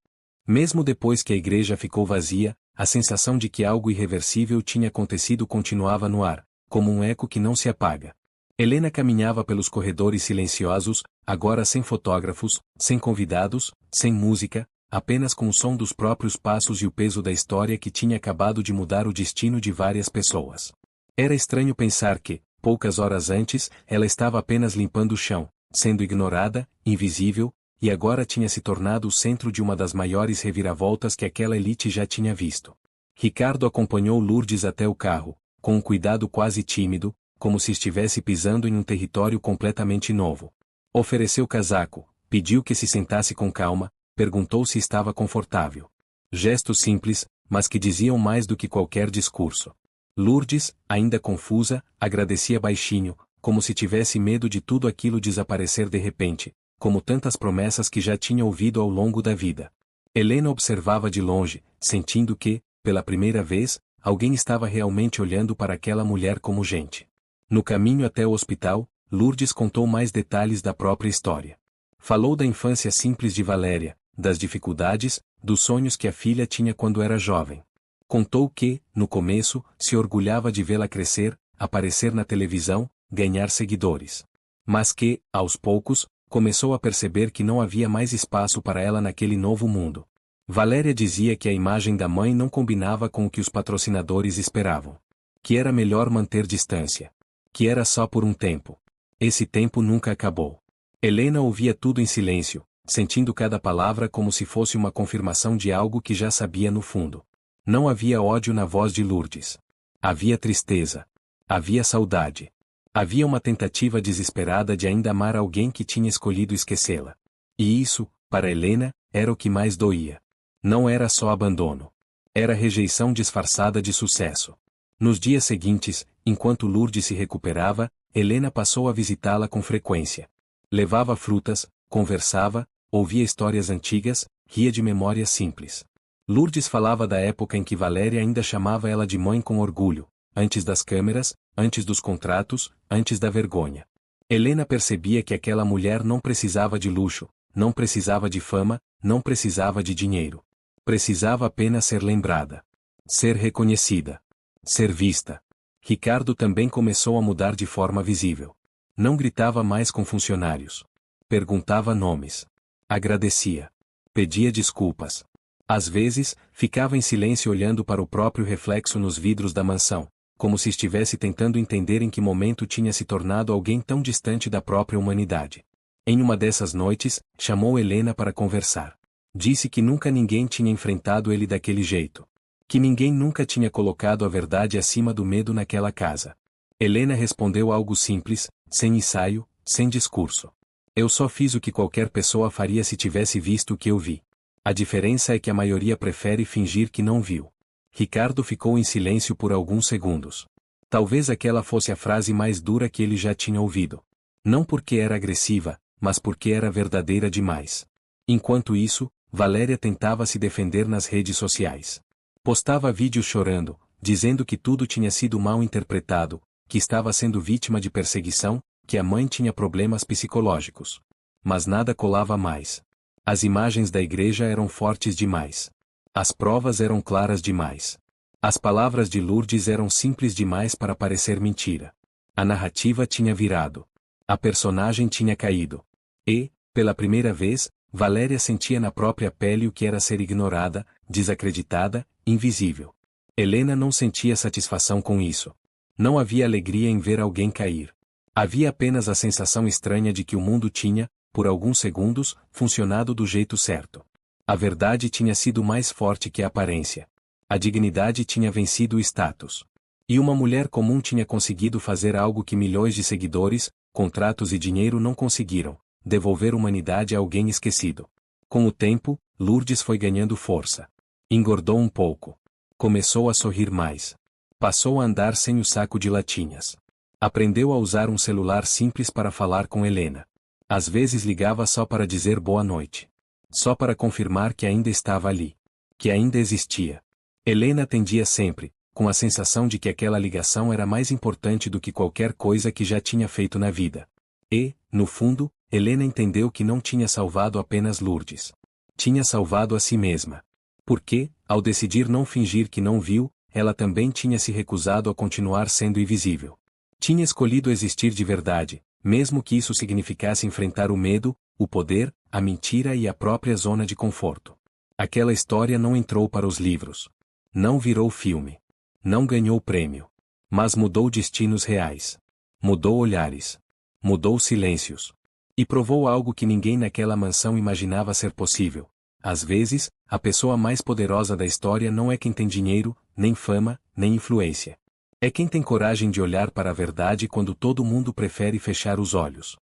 Mesmo depois que a igreja ficou vazia, a sensação de que algo irreversível tinha acontecido continuava no ar, como um eco que não se apaga. Helena caminhava pelos corredores silenciosos, agora sem fotógrafos, sem convidados, sem música, apenas com o som dos próprios passos e o peso da história que tinha acabado de mudar o destino de várias pessoas. Era estranho pensar que, poucas horas antes, ela estava apenas limpando o chão, sendo ignorada, invisível, e agora tinha se tornado o centro de uma das maiores reviravoltas que aquela elite já tinha visto. Ricardo acompanhou Lourdes até o carro, com um cuidado quase tímido, como se estivesse pisando em um território completamente novo. Ofereceu casaco, pediu que se sentasse com calma, perguntou se estava confortável. Gestos simples, mas que diziam mais do que qualquer discurso. Lourdes, ainda confusa, agradecia baixinho, como se tivesse medo de tudo aquilo desaparecer de repente, como tantas promessas que já tinha ouvido ao longo da vida. Helena observava de longe, sentindo que, pela primeira vez, alguém estava realmente olhando para aquela mulher como gente. No caminho até o hospital, Lourdes contou mais detalhes da própria história. Falou da infância simples de Valéria, das dificuldades, dos sonhos que a filha tinha quando era jovem. Contou que, no começo, se orgulhava de vê-la crescer, aparecer na televisão, ganhar seguidores. Mas que, aos poucos, começou a perceber que não havia mais espaço para ela naquele novo mundo. Valéria dizia que a imagem da mãe não combinava com o que os patrocinadores esperavam. Que era melhor manter distância. Que era só por um tempo. Esse tempo nunca acabou. Helena ouvia tudo em silêncio, sentindo cada palavra como se fosse uma confirmação de algo que já sabia no fundo. Não havia ódio na voz de Lourdes. Havia tristeza. Havia saudade. Havia uma tentativa desesperada de ainda amar alguém que tinha escolhido esquecê-la. E isso, para Helena, era o que mais doía. Não era só abandono. Era rejeição disfarçada de sucesso. Nos dias seguintes, enquanto Lourdes se recuperava, Helena passou a visitá-la com frequência. Levava frutas, conversava, ouvia histórias antigas, ria de memórias simples. Lourdes falava da época em que Valéria ainda chamava ela de mãe com orgulho, antes das câmeras, antes dos contratos, antes da vergonha. Helena percebia que aquela mulher não precisava de luxo, não precisava de fama, não precisava de dinheiro. Precisava apenas ser lembrada. Ser reconhecida. Ser vista. Ricardo também começou a mudar de forma visível. Não gritava mais com funcionários. Perguntava nomes. Agradecia. Pedia desculpas. Às vezes, ficava em silêncio olhando para o próprio reflexo nos vidros da mansão, como se estivesse tentando entender em que momento tinha se tornado alguém tão distante da própria humanidade. Em uma dessas noites, chamou Helena para conversar. Disse que nunca ninguém tinha enfrentado ele daquele jeito. Que ninguém nunca tinha colocado a verdade acima do medo naquela casa. Helena respondeu algo simples, sem ensaio, sem discurso. Eu só fiz o que qualquer pessoa faria se tivesse visto o que eu vi. A diferença é que a maioria prefere fingir que não viu. Ricardo ficou em silêncio por alguns segundos. Talvez aquela fosse a frase mais dura que ele já tinha ouvido. Não porque era agressiva, mas porque era verdadeira demais. Enquanto isso, Valéria tentava se defender nas redes sociais. Postava vídeos chorando, dizendo que tudo tinha sido mal interpretado, que estava sendo vítima de perseguição, que a mãe tinha problemas psicológicos. Mas nada colava mais. As imagens da igreja eram fortes demais. As provas eram claras demais. As palavras de Lourdes eram simples demais para parecer mentira. A narrativa tinha virado. A personagem tinha caído. E, pela primeira vez, Valéria sentia na própria pele o que era ser ignorada, desacreditada, invisível. Helena não sentia satisfação com isso. Não havia alegria em ver alguém cair. Havia apenas a sensação estranha de que o mundo tinha, por alguns segundos, funcionado do jeito certo. A verdade tinha sido mais forte que a aparência. A dignidade tinha vencido o status. E uma mulher comum tinha conseguido fazer algo que milhões de seguidores, contratos e dinheiro não conseguiram: devolver humanidade a alguém esquecido. Com o tempo, Lourdes foi ganhando força. Engordou um pouco. Começou a sorrir mais. Passou a andar sem o saco de latinhas. Aprendeu a usar um celular simples para falar com Helena. Às vezes ligava só para dizer boa noite. Só para confirmar que ainda estava ali. Que ainda existia. Helena atendia sempre, com a sensação de que aquela ligação era mais importante do que qualquer coisa que já tinha feito na vida. E, no fundo, Helena entendeu que não tinha salvado apenas Lourdes. Tinha salvado a si mesma. Porque, ao decidir não fingir que não viu, ela também tinha se recusado a continuar sendo invisível. Tinha escolhido existir de verdade, mesmo que isso significasse enfrentar o medo, o poder, a mentira e a própria zona de conforto. Aquela história não entrou para os livros. Não virou filme. Não ganhou prêmio. Mas mudou destinos reais. Mudou olhares. Mudou silêncios. E provou algo que ninguém naquela mansão imaginava ser possível. Às vezes, a pessoa mais poderosa da história não é quem tem dinheiro, nem fama, nem influência. É quem tem coragem de olhar para a verdade quando todo mundo prefere fechar os olhos.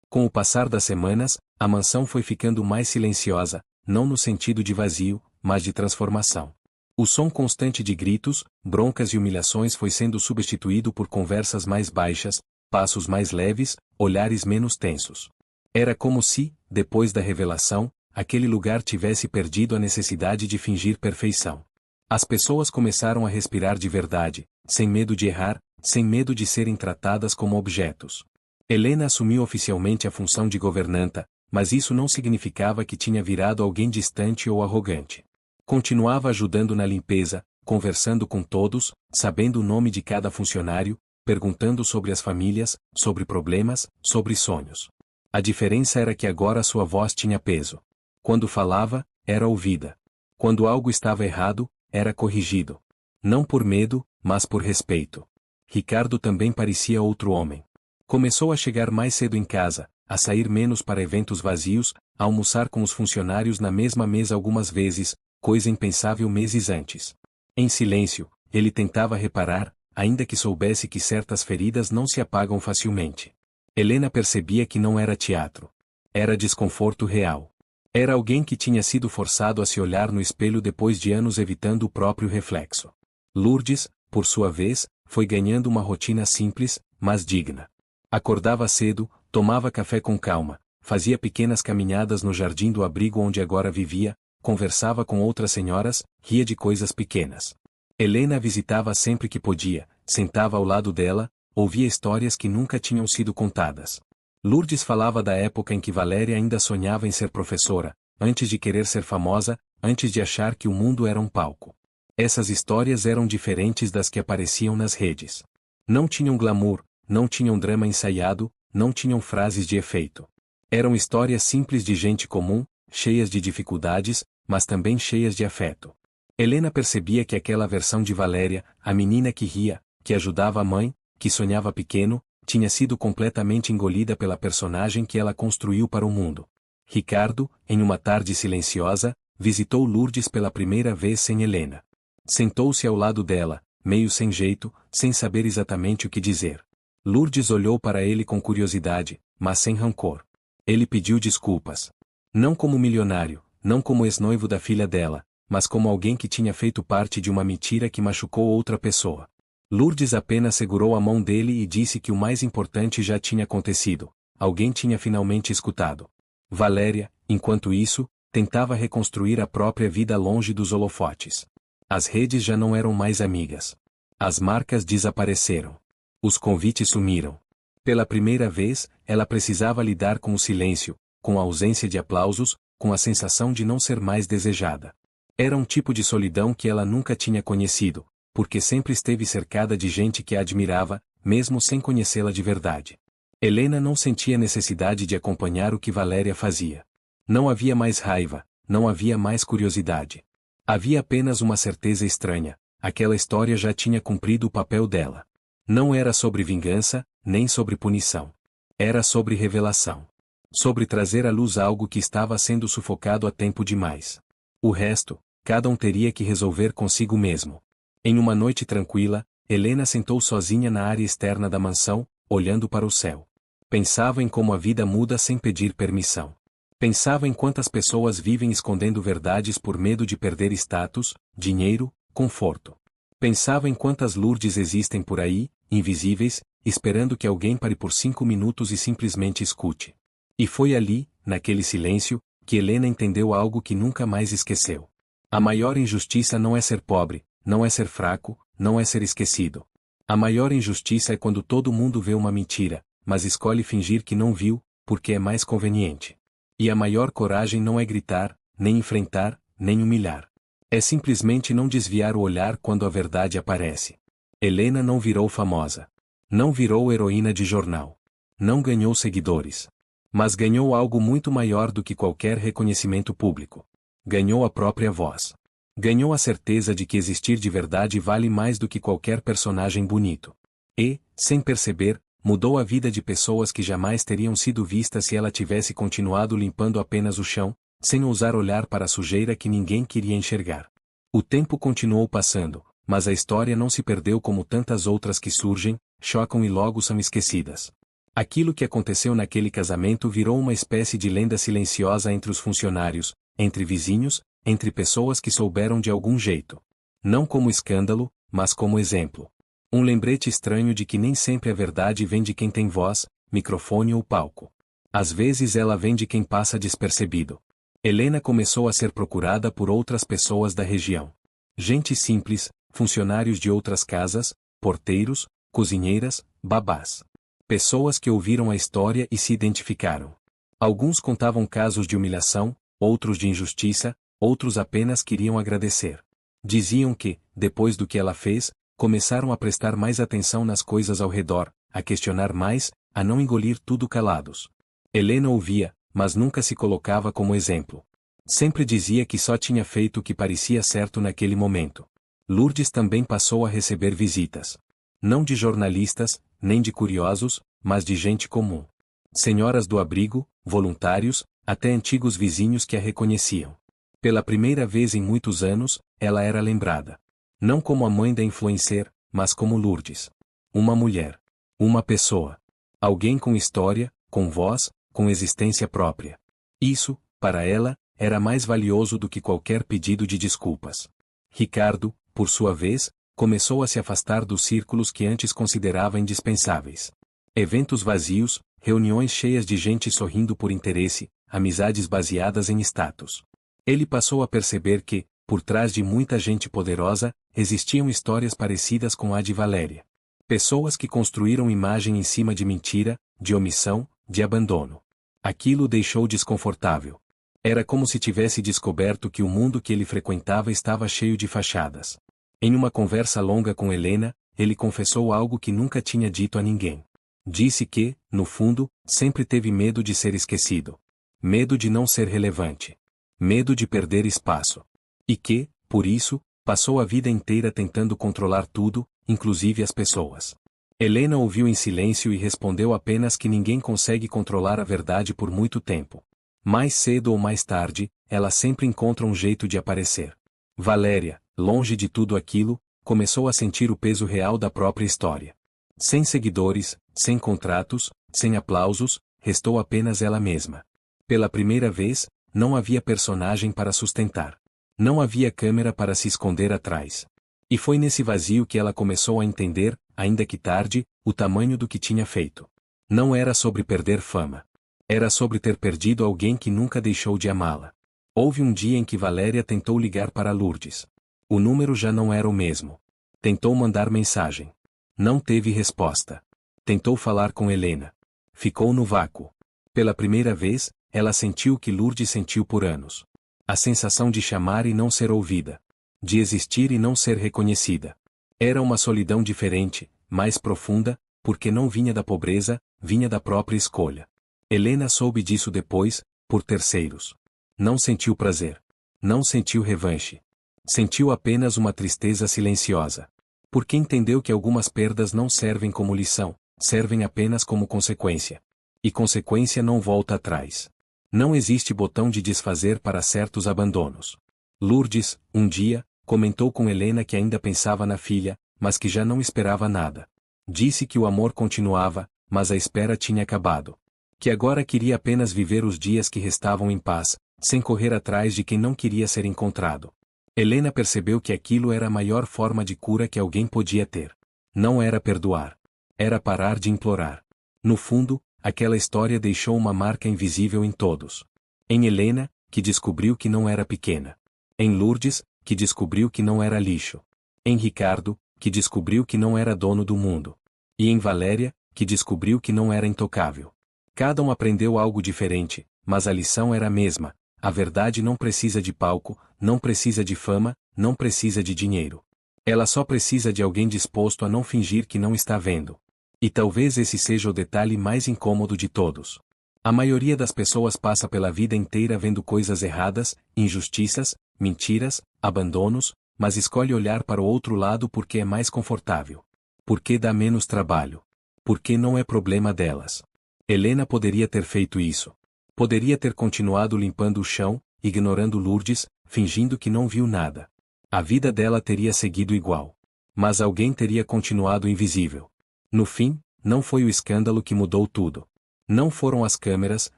Com o passar das semanas, a mansão foi ficando mais silenciosa, não no sentido de vazio, mas de transformação. O som constante de gritos, broncas e humilhações foi sendo substituído por conversas mais baixas, passos mais leves, olhares menos tensos. Era como se, depois da revelação, aquele lugar tivesse perdido a necessidade de fingir perfeição. As pessoas começaram a respirar de verdade, sem medo de errar, sem medo de serem tratadas como objetos. Helena assumiu oficialmente a função de governanta, mas isso não significava que tinha virado alguém distante ou arrogante. Continuava ajudando na limpeza, conversando com todos, sabendo o nome de cada funcionário, perguntando sobre as famílias, sobre problemas, sobre sonhos. A diferença era que agora sua voz tinha peso. Quando falava, era ouvida. Quando algo estava errado, era corrigido. Não por medo, mas por respeito. Ricardo também parecia outro homem. Começou a chegar mais cedo em casa, a sair menos para eventos vazios, a almoçar com os funcionários na mesma mesa algumas vezes, coisa impensável meses antes. Em silêncio, ele tentava reparar, ainda que soubesse que certas feridas não se apagam facilmente. Helena percebia que não era teatro. Era desconforto real. Era alguém que tinha sido forçado a se olhar no espelho depois de anos evitando o próprio reflexo. Lourdes, por sua vez, foi ganhando uma rotina simples, mas digna. Acordava cedo, tomava café com calma, fazia pequenas caminhadas no jardim do abrigo onde agora vivia, conversava com outras senhoras, ria de coisas pequenas. Helena a visitava sempre que podia, sentava ao lado dela, ouvia histórias que nunca tinham sido contadas. Lourdes falava da época em que Valéria ainda sonhava em ser professora, antes de querer ser famosa, antes de achar que o mundo era um palco. Essas histórias eram diferentes das que apareciam nas redes. Não tinham glamour, não tinham drama ensaiado, não tinham frases de efeito. Eram histórias simples de gente comum, cheias de dificuldades, mas também cheias de afeto. Helena percebia que aquela versão de Valéria, a menina que ria, que ajudava a mãe, que sonhava pequeno, tinha sido completamente engolida pela personagem que ela construiu para o mundo. Ricardo, em uma tarde silenciosa, visitou Lourdes pela primeira vez sem Helena. Sentou-se ao lado dela, meio sem jeito, sem saber exatamente o que dizer. Lourdes olhou para ele com curiosidade, mas sem rancor. Ele pediu desculpas. Não como milionário, não como ex-noivo da filha dela, mas como alguém que tinha feito parte de uma mentira que machucou outra pessoa. Lourdes apenas segurou a mão dele e disse que o mais importante já tinha acontecido. Alguém tinha finalmente escutado. Valéria, enquanto isso, tentava reconstruir a própria vida longe dos holofotes. As redes já não eram mais amigas. As marcas desapareceram. Os convites sumiram. Pela primeira vez, ela precisava lidar com o silêncio, com a ausência de aplausos, com a sensação de não ser mais desejada. Era um tipo de solidão que ela nunca tinha conhecido, porque sempre esteve cercada de gente que a admirava, mesmo sem conhecê-la de verdade. Helena não sentia necessidade de acompanhar o que Valéria fazia. Não havia mais raiva, não havia mais curiosidade. Havia apenas uma certeza estranha: aquela história já tinha cumprido o papel dela. Não era sobre vingança, nem sobre punição. Era sobre revelação. Sobre trazer à luz algo que estava sendo sufocado há tempo demais. O resto, cada um teria que resolver consigo mesmo. Em uma noite tranquila, Helena sentou sozinha na área externa da mansão, olhando para o céu. Pensava em como a vida muda sem pedir permissão. Pensava em quantas pessoas vivem escondendo verdades por medo de perder status, dinheiro, conforto. Pensava em quantas Lourdes existem por aí, invisíveis, esperando que alguém pare por 5 minutos e simplesmente escute. E foi ali, naquele silêncio, que Helena entendeu algo que nunca mais esqueceu. A maior injustiça não é ser pobre, não é ser fraco, não é ser esquecido. A maior injustiça é quando todo mundo vê uma mentira, mas escolhe fingir que não viu, porque é mais conveniente. E a maior coragem não é gritar, nem enfrentar, nem humilhar. É simplesmente não desviar o olhar quando a verdade aparece. Helena não virou famosa. Não virou heroína de jornal. Não ganhou seguidores. Mas ganhou algo muito maior do que qualquer reconhecimento público. Ganhou a própria voz. Ganhou a certeza de que existir de verdade vale mais do que qualquer personagem bonito. E, sem perceber, mudou a vida de pessoas que jamais teriam sido vistas se ela tivesse continuado limpando apenas o chão, sem ousar olhar para a sujeira que ninguém queria enxergar. O tempo continuou passando, mas a história não se perdeu como tantas outras que surgem, chocam e logo são esquecidas. Aquilo que aconteceu naquele casamento virou uma espécie de lenda silenciosa entre os funcionários, entre vizinhos, entre pessoas que souberam de algum jeito. Não como escândalo, mas como exemplo. Um lembrete estranho de que nem sempre a verdade vem de quem tem voz, microfone ou palco. Às vezes ela vem de quem passa despercebido. Helena começou a ser procurada por outras pessoas da região. Gente simples, funcionários de outras casas, porteiros, cozinheiras, babás. Pessoas que ouviram a história e se identificaram. Alguns contavam casos de humilhação, outros de injustiça, outros apenas queriam agradecer. Diziam que, depois do que ela fez, começaram a prestar mais atenção nas coisas ao redor, a questionar mais, a não engolir tudo calados. Helena ouvia, mas nunca se colocava como exemplo. Sempre dizia que só tinha feito o que parecia certo naquele momento. Lourdes também passou a receber visitas. Não de jornalistas, nem de curiosos, mas de gente comum. Senhoras do abrigo, voluntários, até antigos vizinhos que a reconheciam. Pela primeira vez em muitos anos, ela era lembrada. Não como a mãe da influencer, mas como Lourdes. Uma mulher. Uma pessoa. Alguém com história, com voz, com existência própria. Isso, para ela, era mais valioso do que qualquer pedido de desculpas. Ricardo, por sua vez, começou a se afastar dos círculos que antes considerava indispensáveis. Eventos vazios, reuniões cheias de gente sorrindo por interesse, amizades baseadas em status. Ele passou a perceber que, por trás de muita gente poderosa, existiam histórias parecidas com a de Valéria. Pessoas que construíram imagem em cima de mentira, de omissão, de abandono. Aquilo o deixou desconfortável. Era como se tivesse descoberto que o mundo que ele frequentava estava cheio de fachadas. Em uma conversa longa com Helena, ele confessou algo que nunca tinha dito a ninguém. Disse que, no fundo, sempre teve medo de ser esquecido. Medo de não ser relevante. Medo de perder espaço. E que, por isso, passou a vida inteira tentando controlar tudo, inclusive as pessoas. Helena ouviu em silêncio e respondeu apenas que ninguém consegue controlar a verdade por muito tempo. Mais cedo ou mais tarde, ela sempre encontra um jeito de aparecer. Valéria, longe de tudo aquilo, começou a sentir o peso real da própria história. Sem seguidores, sem contratos, sem aplausos, restou apenas ela mesma. Pela primeira vez, não havia personagem para sustentar. Não havia câmera para se esconder atrás. E foi nesse vazio que ela começou a entender, ainda que tarde, o tamanho do que tinha feito. Não era sobre perder fama. Era sobre ter perdido alguém que nunca deixou de amá-la. Houve um dia em que Valéria tentou ligar para Lourdes. O número já não era o mesmo. Tentou mandar mensagem. Não teve resposta. Tentou falar com Helena. Ficou no vácuo. Pela primeira vez, ela sentiu o que Lourdes sentiu por anos. A sensação de chamar e não ser ouvida. De existir e não ser reconhecida. Era uma solidão diferente, mais profunda, porque não vinha da pobreza, vinha da própria escolha. Helena soube disso depois, por terceiros. Não sentiu prazer. Não sentiu revanche. Sentiu apenas uma tristeza silenciosa. Porque entendeu que algumas perdas não servem como lição, servem apenas como consequência. E consequência não volta atrás. Não existe botão de desfazer para certos abandonos. Lourdes, um dia, comentou com Helena que ainda pensava na filha, mas que já não esperava nada. Disse que o amor continuava, mas a espera tinha acabado. Que agora queria apenas viver os dias que restavam em paz, sem correr atrás de quem não queria ser encontrado. Helena percebeu que aquilo era a maior forma de cura que alguém podia ter. Não era perdoar. Era parar de implorar. No fundo, aquela história deixou uma marca invisível em todos. Em Helena, que descobriu que não era pequena. Em Lourdes, que descobriu que não era lixo. Em Ricardo, que descobriu que não era dono do mundo. E em Valéria, que descobriu que não era intocável. Cada um aprendeu algo diferente, mas a lição era a mesma. A verdade não precisa de palco, não precisa de fama, não precisa de dinheiro. Ela só precisa de alguém disposto a não fingir que não está vendo. E talvez esse seja o detalhe mais incômodo de todos. A maioria das pessoas passa pela vida inteira vendo coisas erradas, injustiças, mentiras, abandonos, mas escolhe olhar para o outro lado porque é mais confortável. Porque dá menos trabalho. Porque não é problema delas. Helena poderia ter feito isso. Poderia ter continuado limpando o chão, ignorando Lourdes, fingindo que não viu nada. A vida dela teria seguido igual. Mas alguém teria continuado invisível. No fim, não foi o escândalo que mudou tudo. Não foram as câmeras,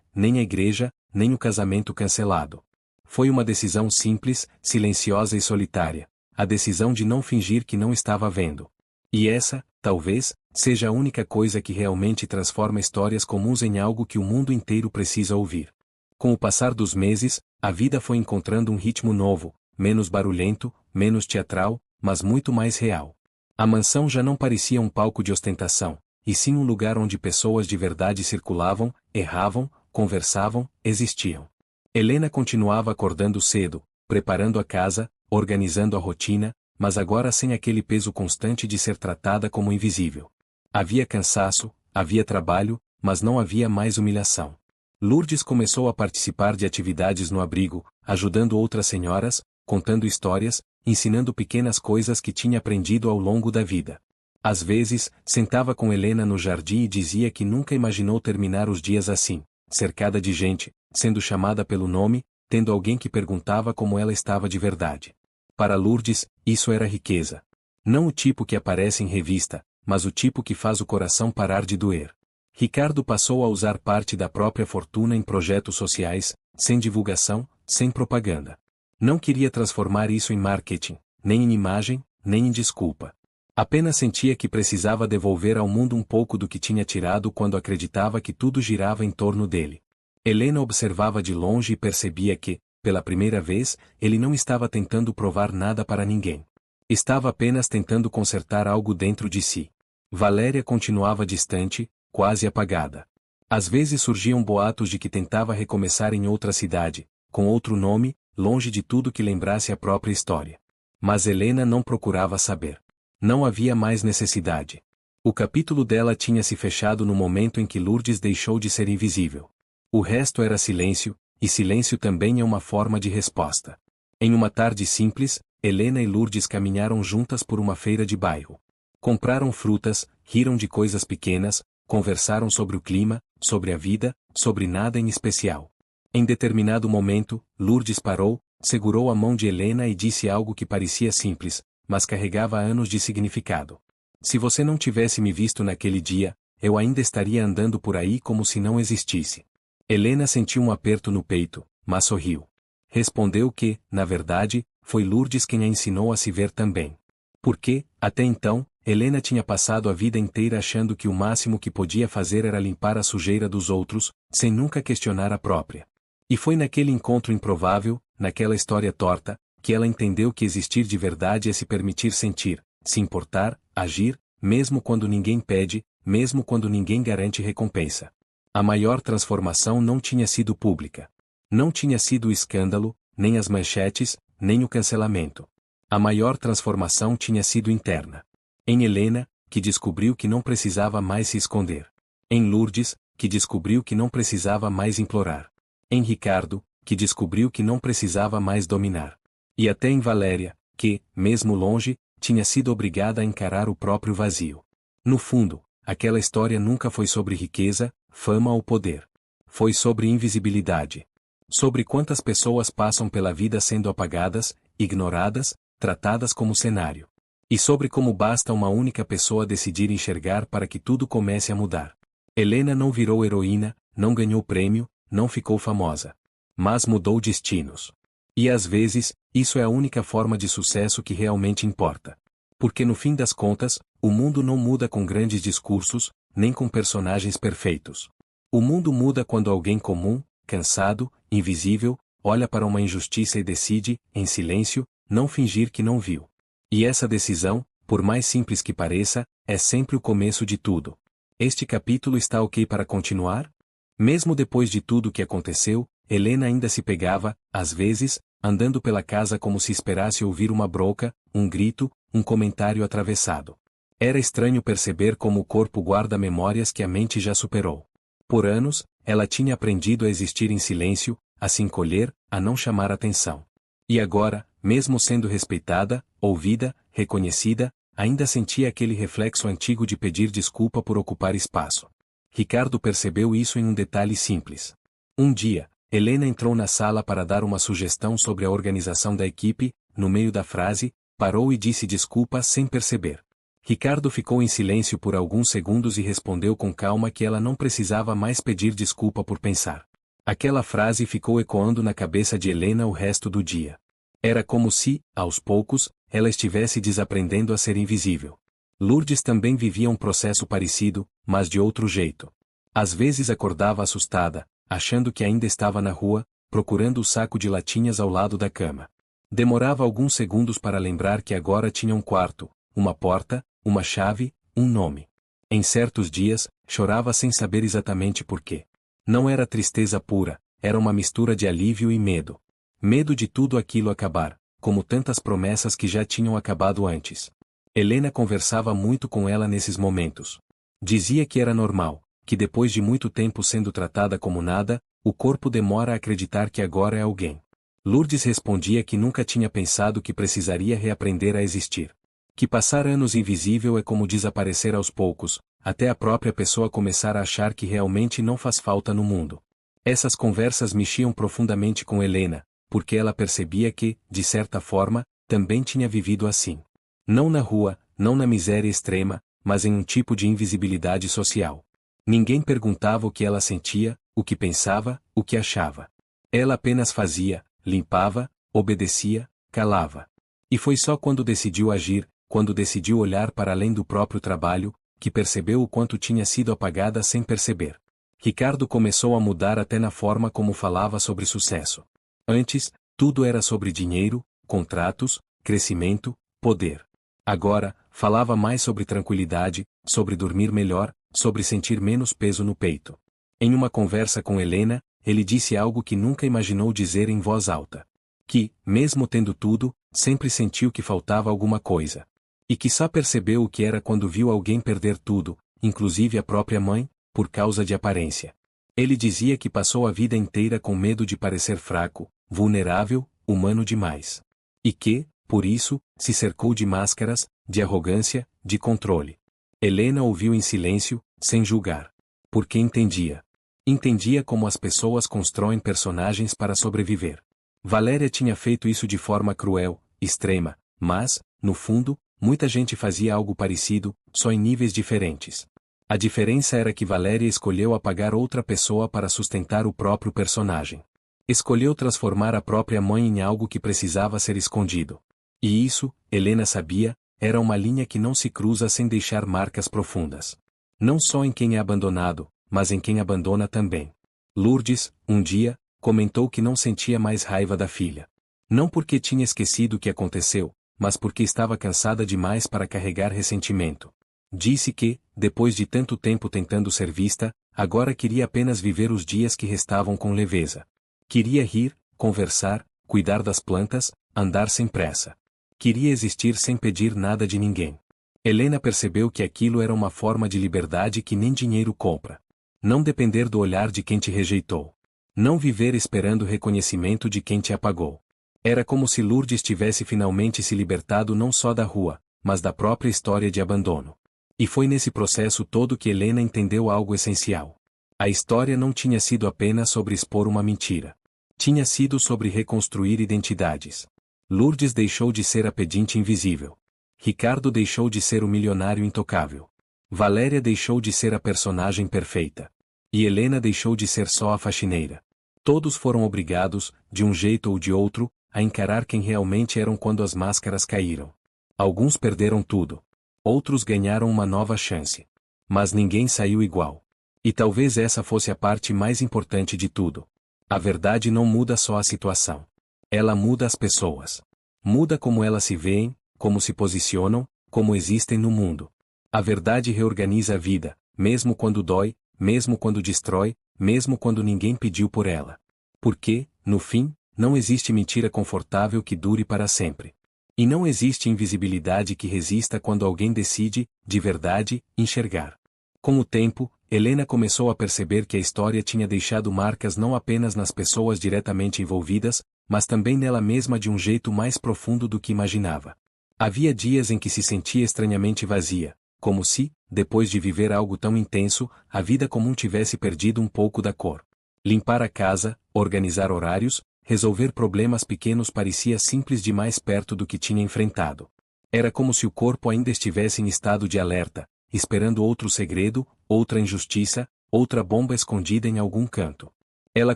nem a igreja, nem o casamento cancelado. Foi uma decisão simples, silenciosa e solitária. A decisão de não fingir que não estava vendo. E essa, talvez, seja a única coisa que realmente transforma histórias comuns em algo que o mundo inteiro precisa ouvir. Com o passar dos meses, a vida foi encontrando um ritmo novo, menos barulhento, menos teatral, mas muito mais real. A mansão já não parecia um palco de ostentação, e sim um lugar onde pessoas de verdade circulavam, erravam, conversavam, existiam. Helena continuava acordando cedo, preparando a casa, organizando a rotina, mas agora sem aquele peso constante de ser tratada como invisível. Havia cansaço, havia trabalho, mas não havia mais humilhação. Lourdes começou a participar de atividades no abrigo, ajudando outras senhoras, contando histórias, ensinando pequenas coisas que tinha aprendido ao longo da vida. Às vezes, sentava com Helena no jardim e dizia que nunca imaginou terminar os dias assim, cercada de gente, sendo chamada pelo nome, tendo alguém que perguntava como ela estava de verdade. Para Lourdes, isso era riqueza. Não o tipo que aparece em revista, mas o tipo que faz o coração parar de doer. Ricardo passou a usar parte da própria fortuna em projetos sociais, sem divulgação, sem propaganda. Não queria transformar isso em marketing, nem em imagem, nem em desculpa. Apenas sentia que precisava devolver ao mundo um pouco do que tinha tirado quando acreditava que tudo girava em torno dele. Helena observava de longe e percebia que, pela primeira vez, ele não estava tentando provar nada para ninguém. Estava apenas tentando consertar algo dentro de si. Valéria continuava distante, quase apagada. Às vezes surgiam boatos de que tentava recomeçar em outra cidade, com outro nome, longe de tudo que lembrasse a própria história. Mas Helena não procurava saber. Não havia mais necessidade. O capítulo dela tinha se fechado no momento em que Lourdes deixou de ser invisível. O resto era silêncio, e silêncio também é uma forma de resposta. Em uma tarde simples, Helena e Lourdes caminharam juntas por uma feira de bairro. Compraram frutas, riram de coisas pequenas, conversaram sobre o clima, sobre a vida, sobre nada em especial. Em determinado momento, Lourdes parou, segurou a mão de Helena e disse algo que parecia simples, mas carregava anos de significado. Se você não tivesse me visto naquele dia, eu ainda estaria andando por aí como se não existisse. Helena sentiu um aperto no peito, mas sorriu. Respondeu que, na verdade, foi Lourdes quem a ensinou a se ver também. Porque, até então, Helena tinha passado a vida inteira achando que o máximo que podia fazer era limpar a sujeira dos outros, sem nunca questionar a própria. E foi naquele encontro improvável, naquela história torta, que ela entendeu que existir de verdade é se permitir sentir, se importar, agir, mesmo quando ninguém pede, mesmo quando ninguém garante recompensa. A maior transformação não tinha sido pública. Não tinha sido o escândalo, nem as manchetes, nem o cancelamento. A maior transformação tinha sido interna. Em Helena, que descobriu que não precisava mais se esconder. Em Lourdes, que descobriu que não precisava mais implorar. Em Ricardo, que descobriu que não precisava mais dominar. E até em Valéria, que, mesmo longe, tinha sido obrigada a encarar o próprio vazio. No fundo, aquela história nunca foi sobre riqueza, fama ou poder. Foi sobre invisibilidade. Sobre quantas pessoas passam pela vida sendo apagadas, ignoradas, tratadas como cenário. E sobre como basta uma única pessoa decidir enxergar para que tudo comece a mudar. Helena não virou heroína, não ganhou prêmio, não ficou famosa. Mas mudou destinos. E às vezes, isso é a única forma de sucesso que realmente importa. Porque no fim das contas, o mundo não muda com grandes discursos, nem com personagens perfeitos. O mundo muda quando alguém comum, cansado, invisível, olha para uma injustiça e decide, em silêncio, não fingir que não viu. E essa decisão, por mais simples que pareça, é sempre o começo de tudo. Este capítulo está ok para continuar? Mesmo depois de tudo o que aconteceu, Helena ainda se pegava, às vezes, andando pela casa como se esperasse ouvir uma bronca, um grito, um comentário atravessado. Era estranho perceber como o corpo guarda memórias que a mente já superou. Por anos, ela tinha aprendido a existir em silêncio, a se encolher, a não chamar atenção. E agora, mesmo sendo respeitada, ouvida, reconhecida, ainda sentia aquele reflexo antigo de pedir desculpa por ocupar espaço. Ricardo percebeu isso em um detalhe simples. Um dia, Helena entrou na sala para dar uma sugestão sobre a organização da equipe, no meio da frase, parou e disse desculpa sem perceber. Ricardo ficou em silêncio por alguns segundos e respondeu com calma que ela não precisava mais pedir desculpa por pensar. Aquela frase ficou ecoando na cabeça de Helena o resto do dia. Era como se, aos poucos, ela estivesse desaprendendo a ser invisível. Lourdes também vivia um processo parecido, mas de outro jeito. Às vezes acordava assustada, achando que ainda estava na rua, procurando o saco de latinhas ao lado da cama. Demorava alguns segundos para lembrar que agora tinha um quarto, uma porta, uma chave, um nome. Em certos dias, chorava sem saber exatamente por quê. Não era tristeza pura, era uma mistura de alívio e medo. Medo de tudo aquilo acabar, como tantas promessas que já tinham acabado antes. Helena conversava muito com ela nesses momentos. Dizia que era normal, que depois de muito tempo sendo tratada como nada, o corpo demora a acreditar que agora é alguém. Lourdes respondia que nunca tinha pensado que precisaria reaprender a existir. Que passar anos invisível é como desaparecer aos poucos, até a própria pessoa começar a achar que realmente não faz falta no mundo. Essas conversas mexiam profundamente com Helena, porque ela percebia que, de certa forma, também tinha vivido assim. Não na rua, não na miséria extrema, mas em um tipo de invisibilidade social. Ninguém perguntava o que ela sentia, o que pensava, o que achava. Ela apenas fazia, limpava, obedecia, calava. E foi só quando decidiu agir, quando decidiu olhar para além do próprio trabalho, que percebeu o quanto tinha sido apagada sem perceber. Ricardo começou a mudar até na forma como falava sobre sucesso. Antes, tudo era sobre dinheiro, contratos, crescimento, poder. Agora, falava mais sobre tranquilidade, sobre dormir melhor, sobre sentir menos peso no peito. Em uma conversa com Helena, ele disse algo que nunca imaginou dizer em voz alta. Que, mesmo tendo tudo, sempre sentiu que faltava alguma coisa. E que só percebeu o que era quando viu alguém perder tudo, inclusive a própria mãe, por causa de aparência. Ele dizia que passou a vida inteira com medo de parecer fraco, vulnerável, humano demais. E que, por isso, se cercou de máscaras, de arrogância, de controle. Helena ouviu em silêncio, sem julgar. Porque entendia. Entendia como as pessoas constroem personagens para sobreviver. Valéria tinha feito isso de forma cruel, extrema, mas, no fundo, muita gente fazia algo parecido, só em níveis diferentes. A diferença era que Valéria escolheu apagar outra pessoa para sustentar o próprio personagem. Escolheu transformar a própria mãe em algo que precisava ser escondido. E isso, Helena sabia, era uma linha que não se cruza sem deixar marcas profundas. Não só em quem é abandonado, mas em quem abandona também. Lourdes, um dia, comentou que não sentia mais raiva da filha. Não porque tinha esquecido o que aconteceu, mas porque estava cansada demais para carregar ressentimento. Disse que, depois de tanto tempo tentando ser vista, agora queria apenas viver os dias que restavam com leveza. Queria rir, conversar, cuidar das plantas, andar sem pressa. Queria existir sem pedir nada de ninguém. Helena percebeu que aquilo era uma forma de liberdade que nem dinheiro compra. Não depender do olhar de quem te rejeitou. Não viver esperando reconhecimento de quem te apagou. Era como se Lourdes tivesse finalmente se libertado não só da rua, mas da própria história de abandono. E foi nesse processo todo que Helena entendeu algo essencial. A história não tinha sido apenas sobre expor uma mentira. Tinha sido sobre reconstruir identidades. Lourdes deixou de ser a pedinte invisível. Ricardo deixou de ser o milionário intocável. Valéria deixou de ser a personagem perfeita. E Helena deixou de ser só a faxineira. Todos foram obrigados, de um jeito ou de outro, a encarar quem realmente eram quando as máscaras caíram. Alguns perderam tudo. Outros ganharam uma nova chance. Mas ninguém saiu igual. E talvez essa fosse a parte mais importante de tudo. A verdade não muda só a situação. Ela muda as pessoas. Muda como elas se veem, como se posicionam, como existem no mundo. A verdade reorganiza a vida, mesmo quando dói, mesmo quando destrói, mesmo quando ninguém pediu por ela. Porque, no fim, não existe mentira confortável que dure para sempre. E não existe invisibilidade que resista quando alguém decide, de verdade, enxergar. Com o tempo, Helena começou a perceber que a história tinha deixado marcas não apenas nas pessoas diretamente envolvidas, mas também nela mesma de um jeito mais profundo do que imaginava. Havia dias em que se sentia estranhamente vazia, como se, depois de viver algo tão intenso, a vida comum tivesse perdido um pouco da cor. Limpar a casa, organizar horários, resolver problemas pequenos parecia simples demais perto do que tinha enfrentado. Era como se o corpo ainda estivesse em estado de alerta, esperando outro segredo, outra injustiça, outra bomba escondida em algum canto. Ela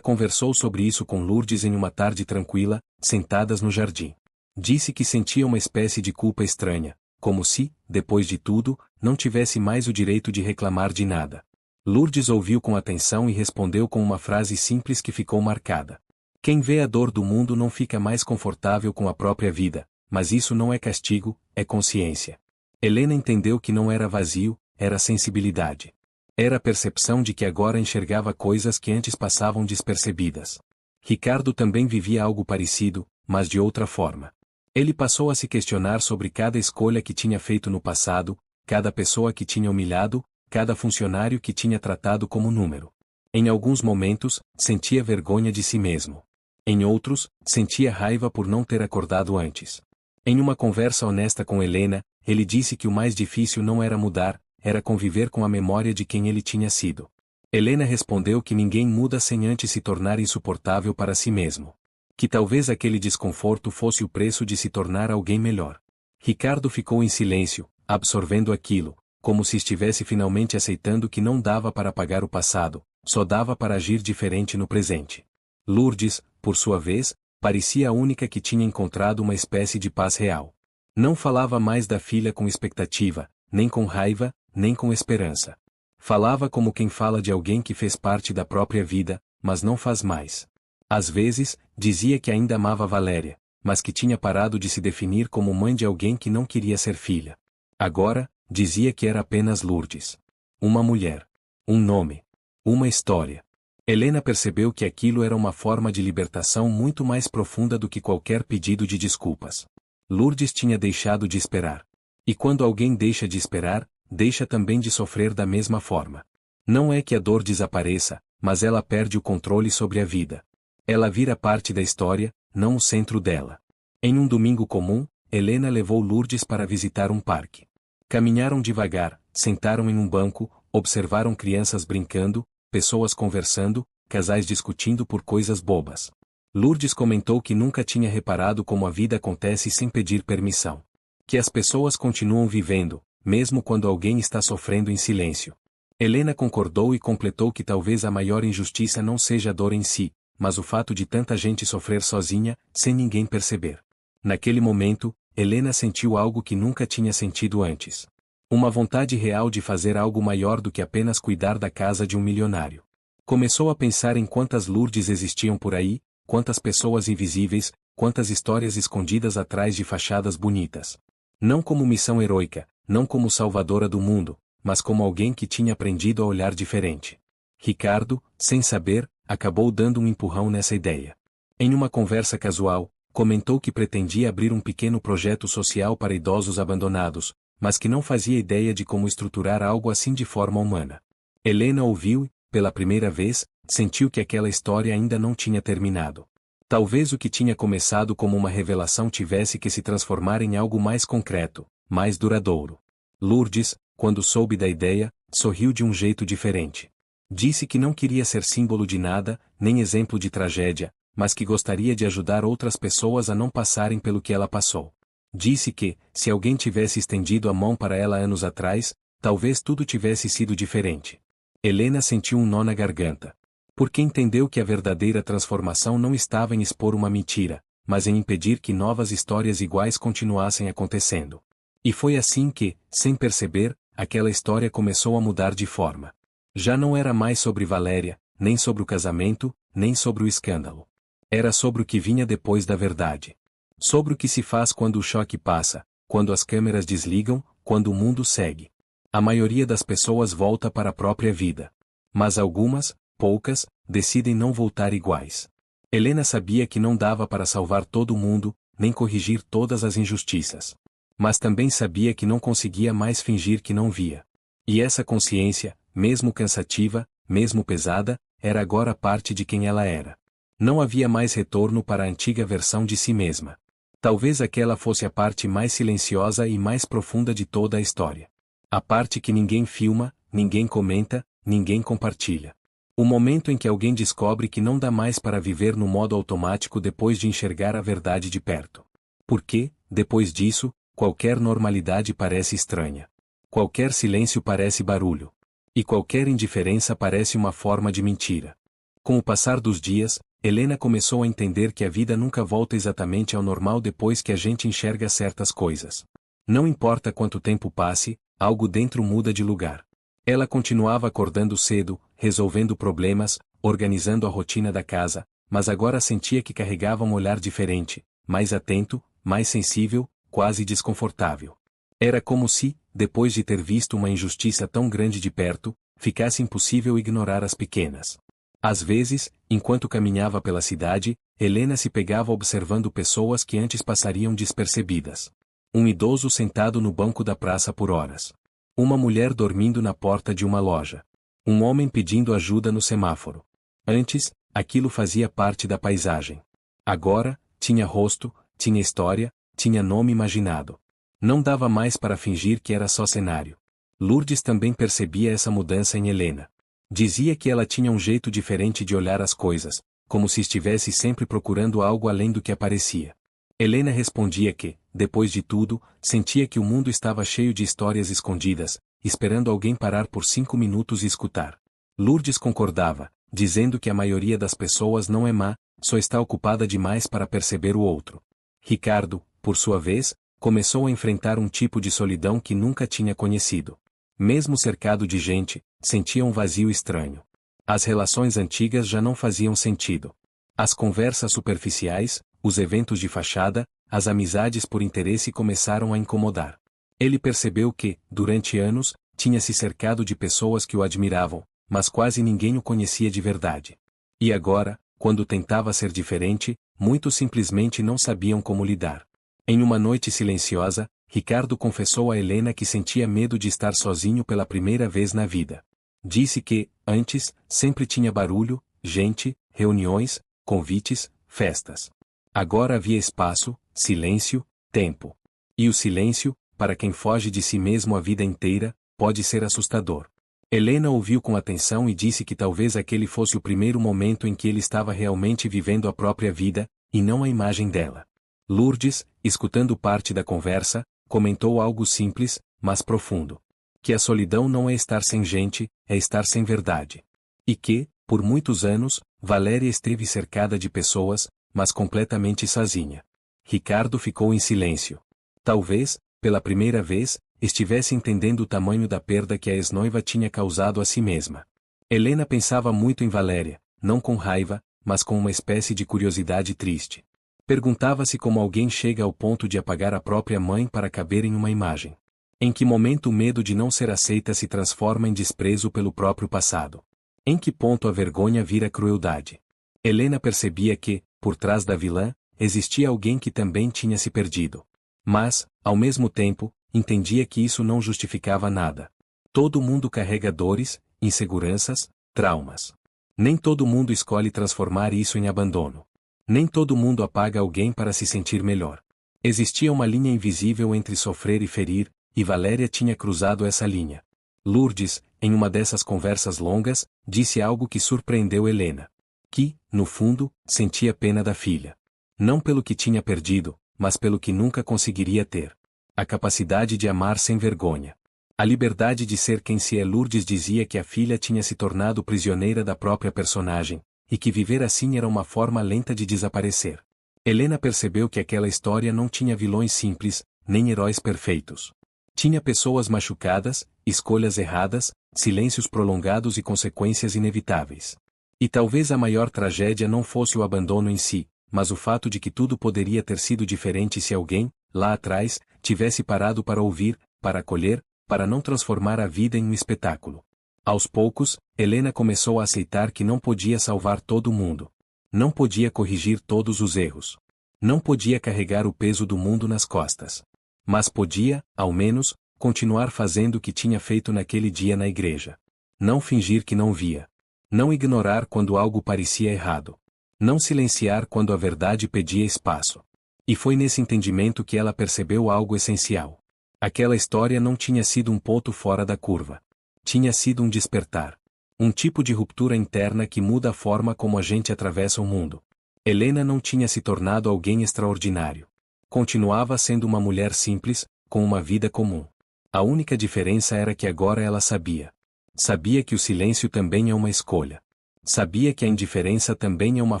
conversou sobre isso com Lourdes em uma tarde tranquila, sentadas no jardim. Disse que sentia uma espécie de culpa estranha, como se, depois de tudo, não tivesse mais o direito de reclamar de nada. Lourdes ouviu com atenção e respondeu com uma frase simples que ficou marcada. Quem vê a dor do mundo não fica mais confortável com a própria vida, mas isso não é castigo, é consciência. Helena entendeu que não era vazio, era sensibilidade. Era a percepção de que agora enxergava coisas que antes passavam despercebidas. Ricardo também vivia algo parecido, mas de outra forma. Ele passou a se questionar sobre cada escolha que tinha feito no passado, cada pessoa que tinha humilhado, cada funcionário que tinha tratado como número. Em alguns momentos, sentia vergonha de si mesmo. Em outros, sentia raiva por não ter acordado antes. Em uma conversa honesta com Helena, ele disse que o mais difícil não era mudar, era conviver com a memória de quem ele tinha sido. Helena respondeu que ninguém muda sem antes se tornar insuportável para si mesmo. Que talvez aquele desconforto fosse o preço de se tornar alguém melhor. Ricardo ficou em silêncio, absorvendo aquilo, como se estivesse finalmente aceitando que não dava para apagar o passado, só dava para agir diferente no presente. Lourdes, por sua vez, parecia a única que tinha encontrado uma espécie de paz real. Não falava mais da filha com expectativa, nem com raiva, nem com esperança. Falava como quem fala de alguém que fez parte da própria vida, mas não faz mais. Às vezes, dizia que ainda amava Valéria, mas que tinha parado de se definir como mãe de alguém que não queria ser filha. Agora, dizia que era apenas Lourdes. Uma mulher. Um nome. Uma história. Helena percebeu que aquilo era uma forma de libertação muito mais profunda do que qualquer pedido de desculpas. Lourdes tinha deixado de esperar. E quando alguém deixa de esperar, deixa também de sofrer da mesma forma. Não é que a dor desapareça, mas ela perde o controle sobre a vida. Ela vira parte da história, não o centro dela. Em um domingo comum, Helena levou Lourdes para visitar um parque. Caminharam devagar, sentaram em um banco, observaram crianças brincando, pessoas conversando, casais discutindo por coisas bobas. Lourdes comentou que nunca tinha reparado como a vida acontece sem pedir permissão. Que as pessoas continuam vivendo, mesmo quando alguém está sofrendo em silêncio. Helena concordou e completou que talvez a maior injustiça não seja a dor em si, mas o fato de tanta gente sofrer sozinha, sem ninguém perceber. Naquele momento, Helena sentiu algo que nunca tinha sentido antes. Uma vontade real de fazer algo maior do que apenas cuidar da casa de um milionário. Começou a pensar em quantas Lourdes existiam por aí, quantas pessoas invisíveis, quantas histórias escondidas atrás de fachadas bonitas. Não como missão heroica, não como salvadora do mundo, mas como alguém que tinha aprendido a olhar diferente. Ricardo, sem saber, acabou dando um empurrão nessa ideia. Em uma conversa casual, comentou que pretendia abrir um pequeno projeto social para idosos abandonados, mas que não fazia ideia de como estruturar algo assim de forma humana. Helena ouviu e, pela primeira vez, sentiu que aquela história ainda não tinha terminado. Talvez o que tinha começado como uma revelação tivesse que se transformar em algo mais concreto, mais duradouro. Lourdes, quando soube da ideia, sorriu de um jeito diferente. Disse que não queria ser símbolo de nada, nem exemplo de tragédia, mas que gostaria de ajudar outras pessoas a não passarem pelo que ela passou. Disse que, se alguém tivesse estendido a mão para ela anos atrás, talvez tudo tivesse sido diferente. Helena sentiu um nó na garganta. Porque entendeu que a verdadeira transformação não estava em expor uma mentira, mas em impedir que novas histórias iguais continuassem acontecendo. E foi assim que, sem perceber, aquela história começou a mudar de forma. Já não era mais sobre Valéria, nem sobre o casamento, nem sobre o escândalo. Era sobre o que vinha depois da verdade. Sobre o que se faz quando o choque passa, quando as câmeras desligam, quando o mundo segue. A maioria das pessoas volta para a própria vida. Mas algumas, poucas, decidem não voltar iguais. Helena sabia que não dava para salvar todo mundo, nem corrigir todas as injustiças. Mas também sabia que não conseguia mais fingir que não via. E essa consciência, mesmo cansativa, mesmo pesada, era agora parte de quem ela era. Não havia mais retorno para a antiga versão de si mesma. Talvez aquela fosse a parte mais silenciosa e mais profunda de toda a história. A parte que ninguém filma, ninguém comenta, ninguém compartilha. O momento em que alguém descobre que não dá mais para viver no modo automático depois de enxergar a verdade de perto. Porque, depois disso, qualquer normalidade parece estranha. Qualquer silêncio parece barulho. E qualquer indiferença parece uma forma de mentira. Com o passar dos dias, Helena começou a entender que a vida nunca volta exatamente ao normal depois que a gente enxerga certas coisas. Não importa quanto tempo passe, algo dentro muda de lugar. Ela continuava acordando cedo, resolvendo problemas, organizando a rotina da casa, mas agora sentia que carregava um olhar diferente, mais atento, mais sensível, quase desconfortável. Era como se, depois de ter visto uma injustiça tão grande de perto, ficasse impossível ignorar as pequenas. Às vezes, enquanto caminhava pela cidade, Helena se pegava observando pessoas que antes passariam despercebidas. Um idoso sentado no banco da praça por horas. Uma mulher dormindo na porta de uma loja. Um homem pedindo ajuda no semáforo. Antes, aquilo fazia parte da paisagem. Agora, tinha rosto, tinha história, tinha nome imaginado. Não dava mais para fingir que era só cenário. Lourdes também percebia essa mudança em Helena. Dizia que ela tinha um jeito diferente de olhar as coisas, como se estivesse sempre procurando algo além do que aparecia. Helena respondia que, depois de tudo, sentia que o mundo estava cheio de histórias escondidas, esperando alguém parar por 5 minutos e escutar. Lourdes concordava, dizendo que a maioria das pessoas não é má, só está ocupada demais para perceber o outro. Ricardo, por sua vez, começou a enfrentar um tipo de solidão que nunca tinha conhecido. Mesmo cercado de gente, sentia um vazio estranho. As relações antigas já não faziam sentido. As conversas superficiais, os eventos de fachada, as amizades por interesse começaram a incomodar. Ele percebeu que, durante anos, tinha se cercado de pessoas que o admiravam, mas quase ninguém o conhecia de verdade. E agora, quando tentava ser diferente, muitos simplesmente não sabiam como lidar. Em uma noite silenciosa, Ricardo confessou a Helena que sentia medo de estar sozinho pela primeira vez na vida. Disse que, antes, sempre tinha barulho, gente, reuniões, convites, festas. Agora havia espaço, silêncio, tempo. E o silêncio, para quem foge de si mesmo a vida inteira, pode ser assustador. Helena ouviu com atenção e disse que talvez aquele fosse o primeiro momento em que ele estava realmente vivendo a própria vida, e não a imagem dela. Lourdes, escutando parte da conversa, comentou algo simples, mas profundo. Que a solidão não é estar sem gente, é estar sem verdade. E que, por muitos anos, Valéria esteve cercada de pessoas, mas completamente sozinha. Ricardo ficou em silêncio. Talvez, pela primeira vez, estivesse entendendo o tamanho da perda que a ex-noiva tinha causado a si mesma. Helena pensava muito em Valéria, não com raiva, mas com uma espécie de curiosidade triste. Perguntava-se como alguém chega ao ponto de apagar a própria mãe para caber em uma imagem. Em que momento o medo de não ser aceita se transforma em desprezo pelo próprio passado? Em que ponto a vergonha vira crueldade? Helena percebia que, por trás da vilã, existia alguém que também tinha se perdido. Mas, ao mesmo tempo, entendia que isso não justificava nada. Todo mundo carrega dores, inseguranças, traumas. Nem todo mundo escolhe transformar isso em abandono. Nem todo mundo apaga alguém para se sentir melhor. Existia uma linha invisível entre sofrer e ferir, e Valéria tinha cruzado essa linha. Lourdes, em uma dessas conversas longas, disse algo que surpreendeu Helena. Que, no fundo, sentia pena da filha. Não pelo que tinha perdido, mas pelo que nunca conseguiria ter. A capacidade de amar sem vergonha. A liberdade de ser quem se é. Lourdes dizia que a filha tinha se tornado prisioneira da própria personagem, e que viver assim era uma forma lenta de desaparecer. Helena percebeu que aquela história não tinha vilões simples, nem heróis perfeitos. Tinha pessoas machucadas, escolhas erradas, silêncios prolongados e consequências inevitáveis. E talvez a maior tragédia não fosse o abandono em si, mas o fato de que tudo poderia ter sido diferente se alguém, lá atrás, tivesse parado para ouvir, para acolher, para não transformar a vida em um espetáculo. Aos poucos, Helena começou a aceitar que não podia salvar todo mundo. Não podia corrigir todos os erros. Não podia carregar o peso do mundo nas costas. Mas podia, ao menos, continuar fazendo o que tinha feito naquele dia na igreja. Não fingir que não via. Não ignorar quando algo parecia errado. Não silenciar quando a verdade pedia espaço. E foi nesse entendimento que ela percebeu algo essencial. Aquela história não tinha sido um ponto fora da curva. Tinha sido um despertar. Um tipo de ruptura interna que muda a forma como a gente atravessa o mundo. Helena não tinha se tornado alguém extraordinário. Continuava sendo uma mulher simples, com uma vida comum. A única diferença era que agora ela sabia. Sabia que o silêncio também é uma escolha. Sabia que a indiferença também é uma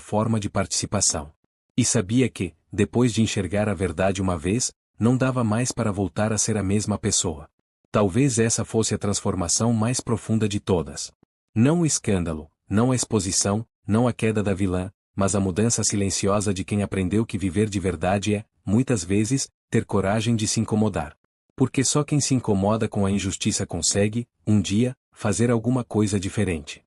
forma de participação. E sabia que, depois de enxergar a verdade uma vez, não dava mais para voltar a ser a mesma pessoa. Talvez essa fosse a transformação mais profunda de todas. Não o escândalo, não a exposição, não a queda da vilã, mas a mudança silenciosa de quem aprendeu que viver de verdade é, muitas vezes, ter coragem de se incomodar. Porque só quem se incomoda com a injustiça consegue, um dia, fazer alguma coisa diferente.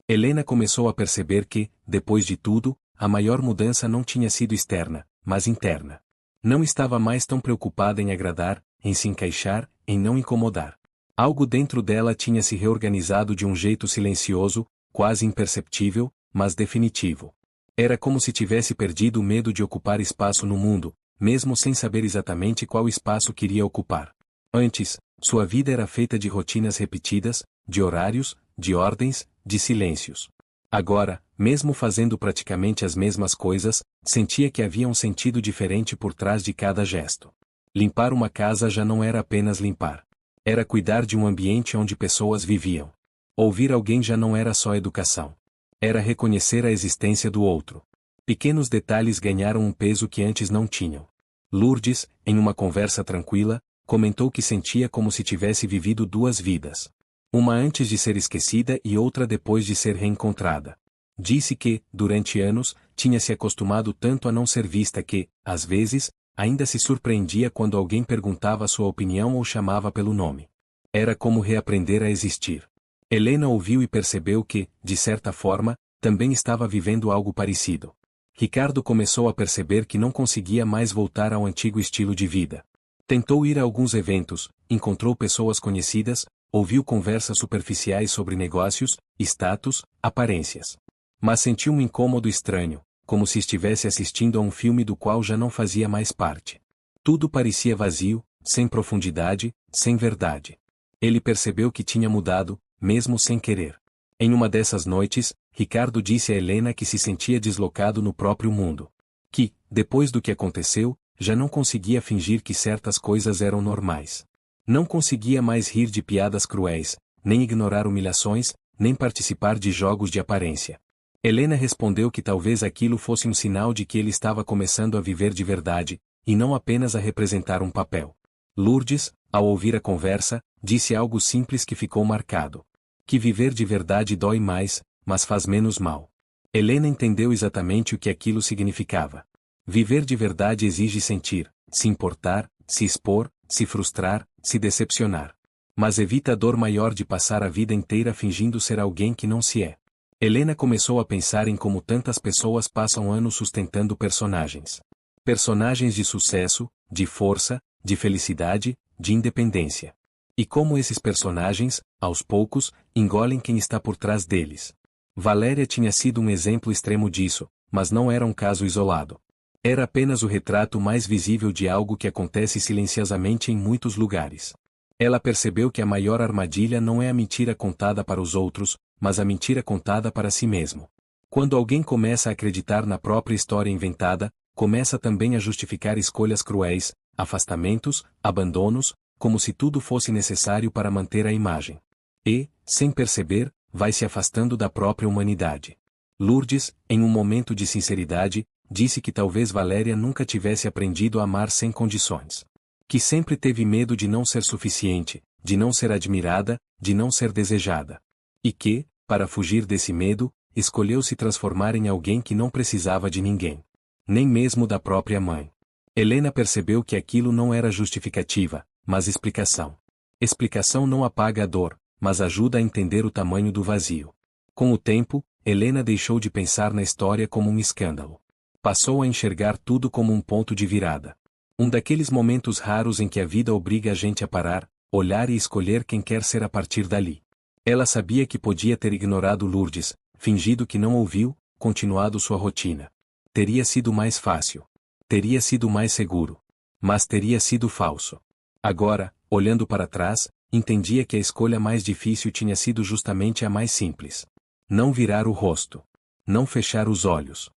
Helena começou a perceber que, depois de tudo, a maior mudança não tinha sido externa, mas interna. Não estava mais tão preocupada em agradar, em se encaixar, em não incomodar. Algo dentro dela tinha se reorganizado de um jeito silencioso, quase imperceptível, mas definitivo. Era como se tivesse perdido o medo de ocupar espaço no mundo, mesmo sem saber exatamente qual espaço queria ocupar. Antes, sua vida era feita de rotinas repetidas, de horários, de ordens, de silêncios. Agora, mesmo fazendo praticamente as mesmas coisas, sentia que havia um sentido diferente por trás de cada gesto. Limpar uma casa já não era apenas limpar. Era cuidar de um ambiente onde pessoas viviam. Ouvir alguém já não era só educação. Era reconhecer a existência do outro. Pequenos detalhes ganharam um peso que antes não tinham. Lourdes, em uma conversa tranquila, comentou que sentia como se tivesse vivido duas vidas. Uma antes de ser esquecida e outra depois de ser reencontrada. Disse que, durante anos, tinha se acostumado tanto a não ser vista que, às vezes, ainda se surpreendia quando alguém perguntava sua opinião ou chamava pelo nome. Era como reaprender a existir. Helena ouviu e percebeu que, de certa forma, também estava vivendo algo parecido. Ricardo começou a perceber que não conseguia mais voltar ao antigo estilo de vida. Tentou ir a alguns eventos, encontrou pessoas conhecidas, ouviu conversas superficiais sobre negócios, status, aparências. Mas sentiu um incômodo estranho, como se estivesse assistindo a um filme do qual já não fazia mais parte. Tudo parecia vazio, sem profundidade, sem verdade. Ele percebeu que tinha mudado, mesmo sem querer. Em uma dessas noites, Ricardo disse a Helena que se sentia deslocado no próprio mundo. Que, depois do que aconteceu, já não conseguia fingir que certas coisas eram normais. Não conseguia mais rir de piadas cruéis, nem ignorar humilhações, nem participar de jogos de aparência. Helena respondeu que talvez aquilo fosse um sinal de que ele estava começando a viver de verdade, e não apenas a representar um papel. Lourdes, ao ouvir a conversa, disse algo simples que ficou marcado. Que viver de verdade dói mais, mas faz menos mal. Helena entendeu exatamente o que aquilo significava. Viver de verdade exige sentir, se importar, se expor, se frustrar, se decepcionar. Mas evita a dor maior de passar a vida inteira fingindo ser alguém que não se é. Helena começou a pensar em como tantas pessoas passam anos sustentando personagens. Personagens de sucesso, de força, de felicidade, de independência. E como esses personagens, aos poucos, engolem quem está por trás deles. Valéria tinha sido um exemplo extremo disso, mas não era um caso isolado. Era apenas o retrato mais visível de algo que acontece silenciosamente em muitos lugares. Ela percebeu que a maior armadilha não é a mentira contada para os outros, mas a mentira contada para si mesmo. Quando alguém começa a acreditar na própria história inventada, começa também a justificar escolhas cruéis, afastamentos, abandonos, como se tudo fosse necessário para manter a imagem. E, sem perceber, vai se afastando da própria humanidade. Lourdes, em um momento de sinceridade, disse que talvez Valéria nunca tivesse aprendido a amar sem condições. Que sempre teve medo de não ser suficiente, de não ser admirada, de não ser desejada. E que, para fugir desse medo, escolheu se transformar em alguém que não precisava de ninguém. Nem mesmo da própria mãe. Helena percebeu que aquilo não era justificativa, mas explicação. Explicação não apaga a dor, mas ajuda a entender o tamanho do vazio. Com o tempo, Helena deixou de pensar na história como um escândalo. Passou a enxergar tudo como um ponto de virada. Um daqueles momentos raros em que a vida obriga a gente a parar, olhar e escolher quem quer ser a partir dali. Ela sabia que podia ter ignorado Lourdes, fingido que não ouviu, continuado sua rotina. Teria sido mais fácil. Teria sido mais seguro. Mas teria sido falso. Agora, olhando para trás, entendia que a escolha mais difícil tinha sido justamente a mais simples. Não virar o rosto. Não fechar os olhos.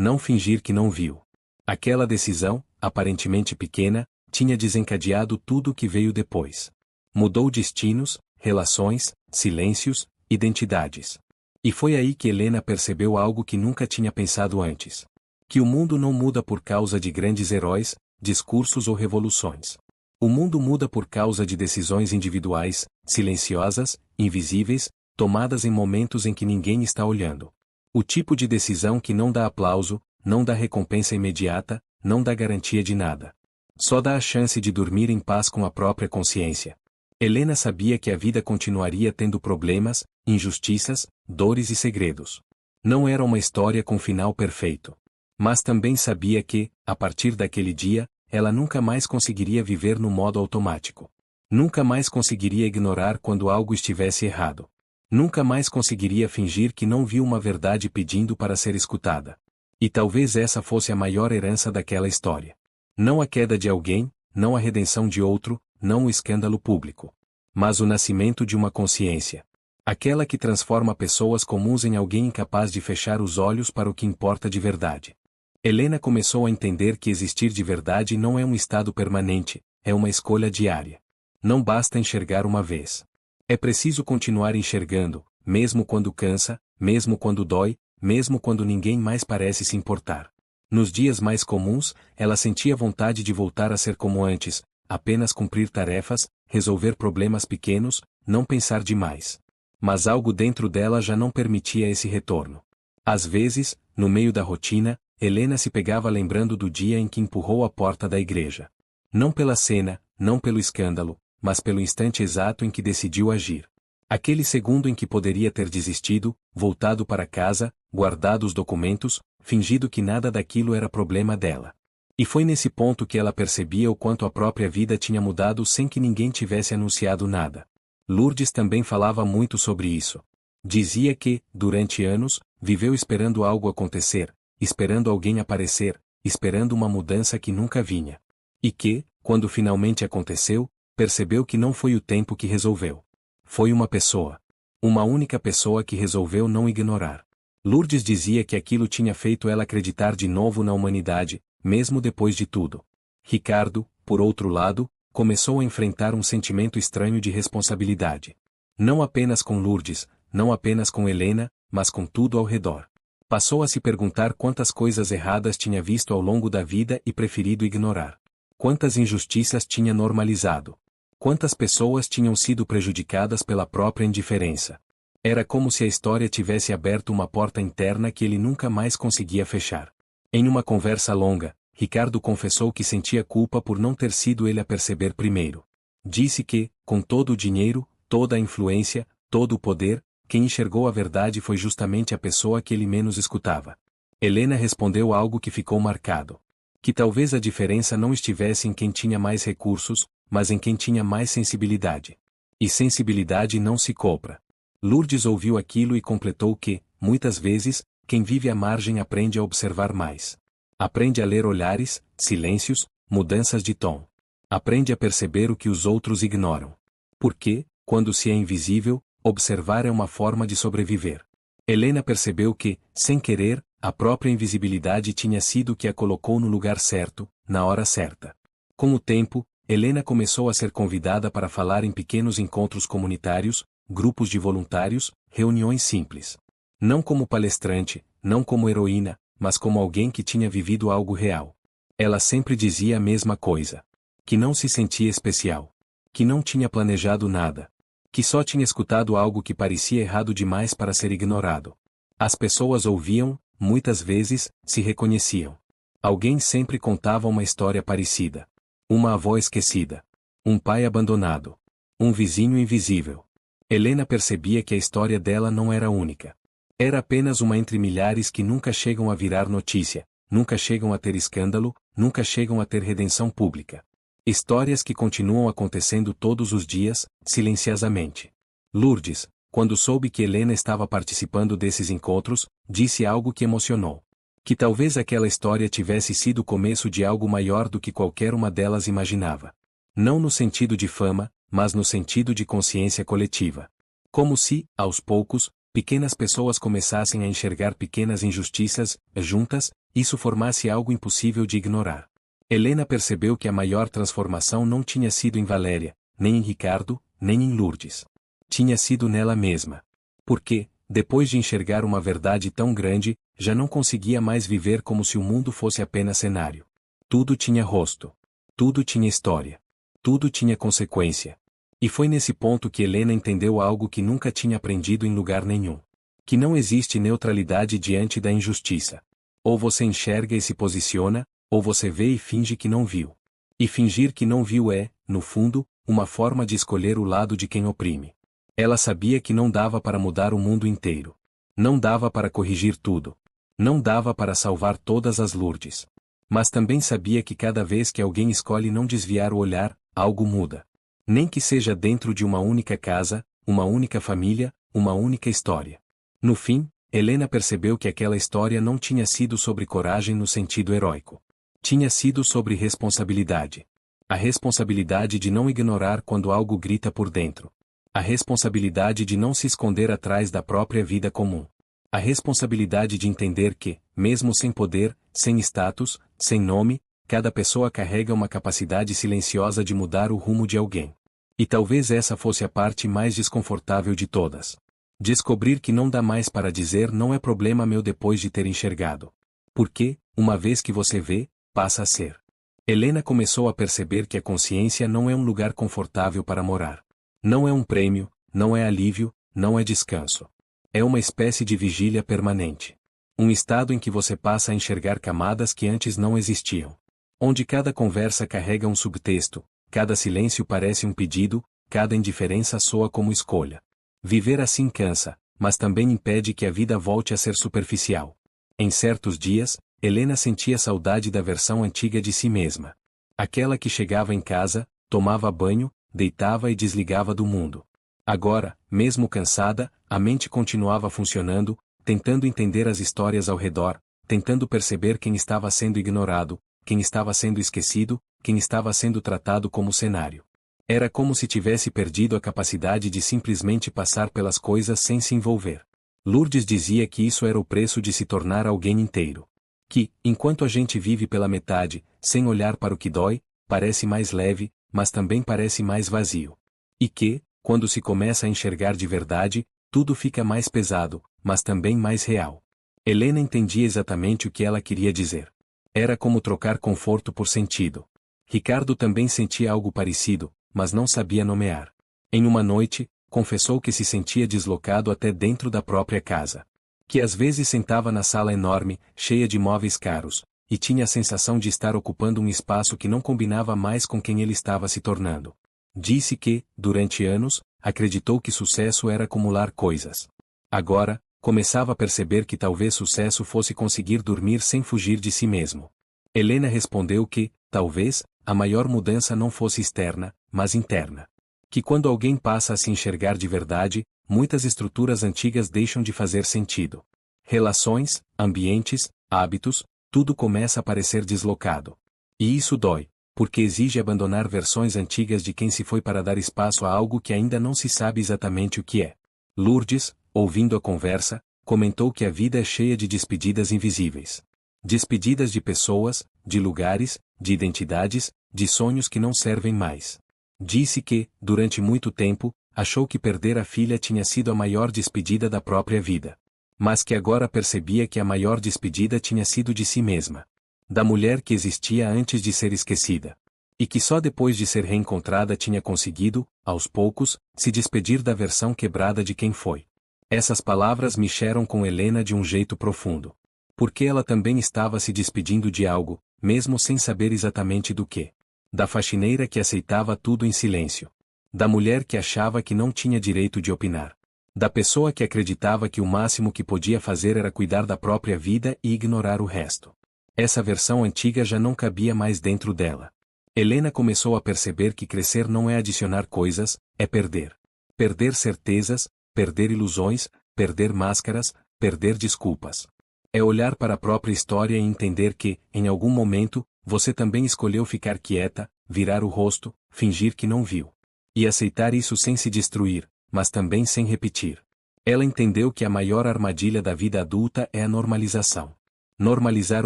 Não fingir que não viu. Aquela decisão, aparentemente pequena, tinha desencadeado tudo o que veio depois. Mudou destinos, relações, silêncios, identidades. E foi aí que Helena percebeu algo que nunca tinha pensado antes. Que o mundo não muda por causa de grandes heróis, discursos ou revoluções. O mundo muda por causa de decisões individuais, silenciosas, invisíveis, tomadas em momentos em que ninguém está olhando. O tipo de decisão que não dá aplauso, não dá recompensa imediata, não dá garantia de nada. Só dá a chance de dormir em paz com a própria consciência. Helena sabia que a vida continuaria tendo problemas, injustiças, dores e segredos. Não era uma história com final perfeito. Mas também sabia que, a partir daquele dia, ela nunca mais conseguiria viver no modo automático. Nunca mais conseguiria ignorar quando algo estivesse errado. Nunca mais conseguiria fingir que não viu uma verdade pedindo para ser escutada. E talvez essa fosse a maior herança daquela história. Não a queda de alguém, não a redenção de outro, não o escândalo público. Mas o nascimento de uma consciência. Aquela que transforma pessoas comuns em alguém incapaz de fechar os olhos para o que importa de verdade. Helena começou a entender que existir de verdade não é um estado permanente, é uma escolha diária. Não basta enxergar uma vez. É preciso continuar enxergando, mesmo quando cansa, mesmo quando dói, mesmo quando ninguém mais parece se importar. Nos dias mais comuns, ela sentia vontade de voltar a ser como antes, apenas cumprir tarefas, resolver problemas pequenos, não pensar demais. Mas algo dentro dela já não permitia esse retorno. Às vezes, no meio da rotina, Helena se pegava lembrando do dia em que empurrou a porta da igreja. Não pela cena, não pelo escândalo, mas pelo instante exato em que decidiu agir. Aquele segundo em que poderia ter desistido, voltado para casa, guardado os documentos, fingido que nada daquilo era problema dela. E foi nesse ponto que ela percebia o quanto a própria vida tinha mudado sem que ninguém tivesse anunciado nada. Lourdes também falava muito sobre isso. Dizia que, durante anos, viveu esperando algo acontecer, esperando alguém aparecer, esperando uma mudança que nunca vinha. E que, quando finalmente aconteceu, percebeu que não foi o tempo que resolveu. Foi uma pessoa. Uma única pessoa que resolveu não ignorar. Lourdes dizia que aquilo tinha feito ela acreditar de novo na humanidade, mesmo depois de tudo. Ricardo, por outro lado, começou a enfrentar um sentimento estranho de responsabilidade. Não apenas com Lourdes, não apenas com Helena, mas com tudo ao redor. Passou a se perguntar quantas coisas erradas tinha visto ao longo da vida e preferido ignorar. Quantas injustiças tinha normalizado. Quantas pessoas tinham sido prejudicadas pela própria indiferença. Era como se a história tivesse aberto uma porta interna que ele nunca mais conseguia fechar. Em uma conversa longa, Ricardo confessou que sentia culpa por não ter sido ele a perceber primeiro. Disse que, com todo o dinheiro, toda a influência, todo o poder, quem enxergou a verdade foi justamente a pessoa que ele menos escutava. Helena respondeu algo que ficou marcado. Que talvez a diferença não estivesse em quem tinha mais recursos, mas em quem tinha mais sensibilidade. E sensibilidade não se compra. Lourdes ouviu aquilo e completou que, muitas vezes, quem vive à margem aprende a observar mais. Aprende a ler olhares, silêncios, mudanças de tom. Aprende a perceber o que os outros ignoram. Porque, quando se é invisível, observar é uma forma de sobreviver. Helena percebeu que, sem querer, a própria invisibilidade tinha sido o que a colocou no lugar certo, na hora certa. Com o tempo, Helena começou a ser convidada para falar em pequenos encontros comunitários, grupos de voluntários, reuniões simples. Não como palestrante, não como heroína, mas como alguém que tinha vivido algo real. Ela sempre dizia a mesma coisa. Que não se sentia especial. Que não tinha planejado nada. Que só tinha escutado algo que parecia errado demais para ser ignorado. As pessoas ouviam, muitas vezes, se reconheciam. Alguém sempre contava uma história parecida. Uma avó esquecida. Um pai abandonado. Um vizinho invisível. Helena percebia que a história dela não era única. Era apenas uma entre milhares que nunca chegam a virar notícia, nunca chegam a ter escândalo, nunca chegam a ter redenção pública. Histórias que continuam acontecendo todos os dias, silenciosamente. Lourdes, quando soube que Helena estava participando desses encontros, disse algo que emocionou. Que talvez aquela história tivesse sido o começo de algo maior do que qualquer uma delas imaginava. Não no sentido de fama, mas no sentido de consciência coletiva. Como se, aos poucos, pequenas pessoas começassem a enxergar pequenas injustiças, juntas, isso formasse algo impossível de ignorar. Helena percebeu que a maior transformação não tinha sido em Valéria, nem em Ricardo, nem em Lourdes. Tinha sido nela mesma. Porque, depois de enxergar uma verdade tão grande, já não conseguia mais viver como se o mundo fosse apenas cenário. Tudo tinha rosto. Tudo tinha história. Tudo tinha consequência. E foi nesse ponto que Helena entendeu algo que nunca tinha aprendido em lugar nenhum. Que não existe neutralidade diante da injustiça. Ou você enxerga e se posiciona, ou você vê e finge que não viu. E fingir que não viu é, no fundo, uma forma de escolher o lado de quem oprime. Ela sabia que não dava para mudar o mundo inteiro. Não dava para corrigir tudo. Não dava para salvar todas as Lourdes. Mas também sabia que cada vez que alguém escolhe não desviar o olhar, algo muda. Nem que seja dentro de uma única casa, uma única família, uma única história. No fim, Helena percebeu que aquela história não tinha sido sobre coragem no sentido heróico. Tinha sido sobre responsabilidade. A responsabilidade de não ignorar quando algo grita por dentro. A responsabilidade de não se esconder atrás da própria vida comum. A responsabilidade de entender que, mesmo sem poder, sem status, sem nome, cada pessoa carrega uma capacidade silenciosa de mudar o rumo de alguém. E talvez essa fosse a parte mais desconfortável de todas. Descobrir que não dá mais para dizer não é problema meu depois de ter enxergado. Porque, uma vez que você vê, passa a ser. Helena começou a perceber que a consciência não é um lugar confortável para morar. Não é um prêmio, não é alívio, não é descanso. É uma espécie de vigília permanente. Um estado em que você passa a enxergar camadas que antes não existiam. Onde cada conversa carrega um subtexto, cada silêncio parece um pedido, cada indiferença soa como escolha. Viver assim cansa, mas também impede que a vida volte a ser superficial. Em certos dias, Helena sentia saudade da versão antiga de si mesma. Aquela que chegava em casa, tomava banho, deitava e desligava do mundo. Agora, mesmo cansada, a mente continuava funcionando, tentando entender as histórias ao redor, tentando perceber quem estava sendo ignorado, quem estava sendo esquecido, quem estava sendo tratado como cenário. Era como se tivesse perdido a capacidade de simplesmente passar pelas coisas sem se envolver. Lourdes dizia que isso era o preço de se tornar alguém inteiro. Que, enquanto a gente vive pela metade, sem olhar para o que dói, parece mais leve, mas também parece mais vazio. E que, quando se começa a enxergar de verdade, tudo fica mais pesado, mas também mais real. Helena entendia exatamente o que ela queria dizer. Era como trocar conforto por sentido. Ricardo também sentia algo parecido, mas não sabia nomear. Em uma noite, confessou que se sentia deslocado até dentro da própria casa. Que às vezes sentava na sala enorme, cheia de móveis caros, e tinha a sensação de estar ocupando um espaço que não combinava mais com quem ele estava se tornando. Disse que, durante anos, acreditou que sucesso era acumular coisas. Agora, começava a perceber que talvez sucesso fosse conseguir dormir sem fugir de si mesmo. Helena respondeu que, talvez, a maior mudança não fosse externa, mas interna. Que quando alguém passa a se enxergar de verdade, muitas estruturas antigas deixam de fazer sentido. Relações, ambientes, hábitos, tudo começa a parecer deslocado. E isso dói, porque exige abandonar versões antigas de quem se foi para dar espaço a algo que ainda não se sabe exatamente o que é. Lourdes, ouvindo a conversa, comentou que a vida é cheia de despedidas invisíveis. Despedidas de pessoas, de lugares, de identidades, de sonhos que não servem mais. Disse que, durante muito tempo, achou que perder a filha tinha sido a maior despedida da própria vida. Mas que agora percebia que a maior despedida tinha sido de si mesma. Da mulher que existia antes de ser esquecida. E que só depois de ser reencontrada tinha conseguido, aos poucos, se despedir da versão quebrada de quem foi. Essas palavras mexeram com Helena de um jeito profundo. Porque ela também estava se despedindo de algo, mesmo sem saber exatamente do que. Da faxineira que aceitava tudo em silêncio. Da mulher que achava que não tinha direito de opinar. Da pessoa que acreditava que o máximo que podia fazer era cuidar da própria vida e ignorar o resto. Essa versão antiga já não cabia mais dentro dela. Helena começou a perceber que crescer não é adicionar coisas, é perder. Perder certezas, perder ilusões, perder máscaras, perder desculpas. É olhar para a própria história e entender que, em algum momento, você também escolheu ficar quieta, virar o rosto, fingir que não viu. E aceitar isso sem se destruir, mas também sem repetir. Ela entendeu que a maior armadilha da vida adulta é a normalização. Normalizar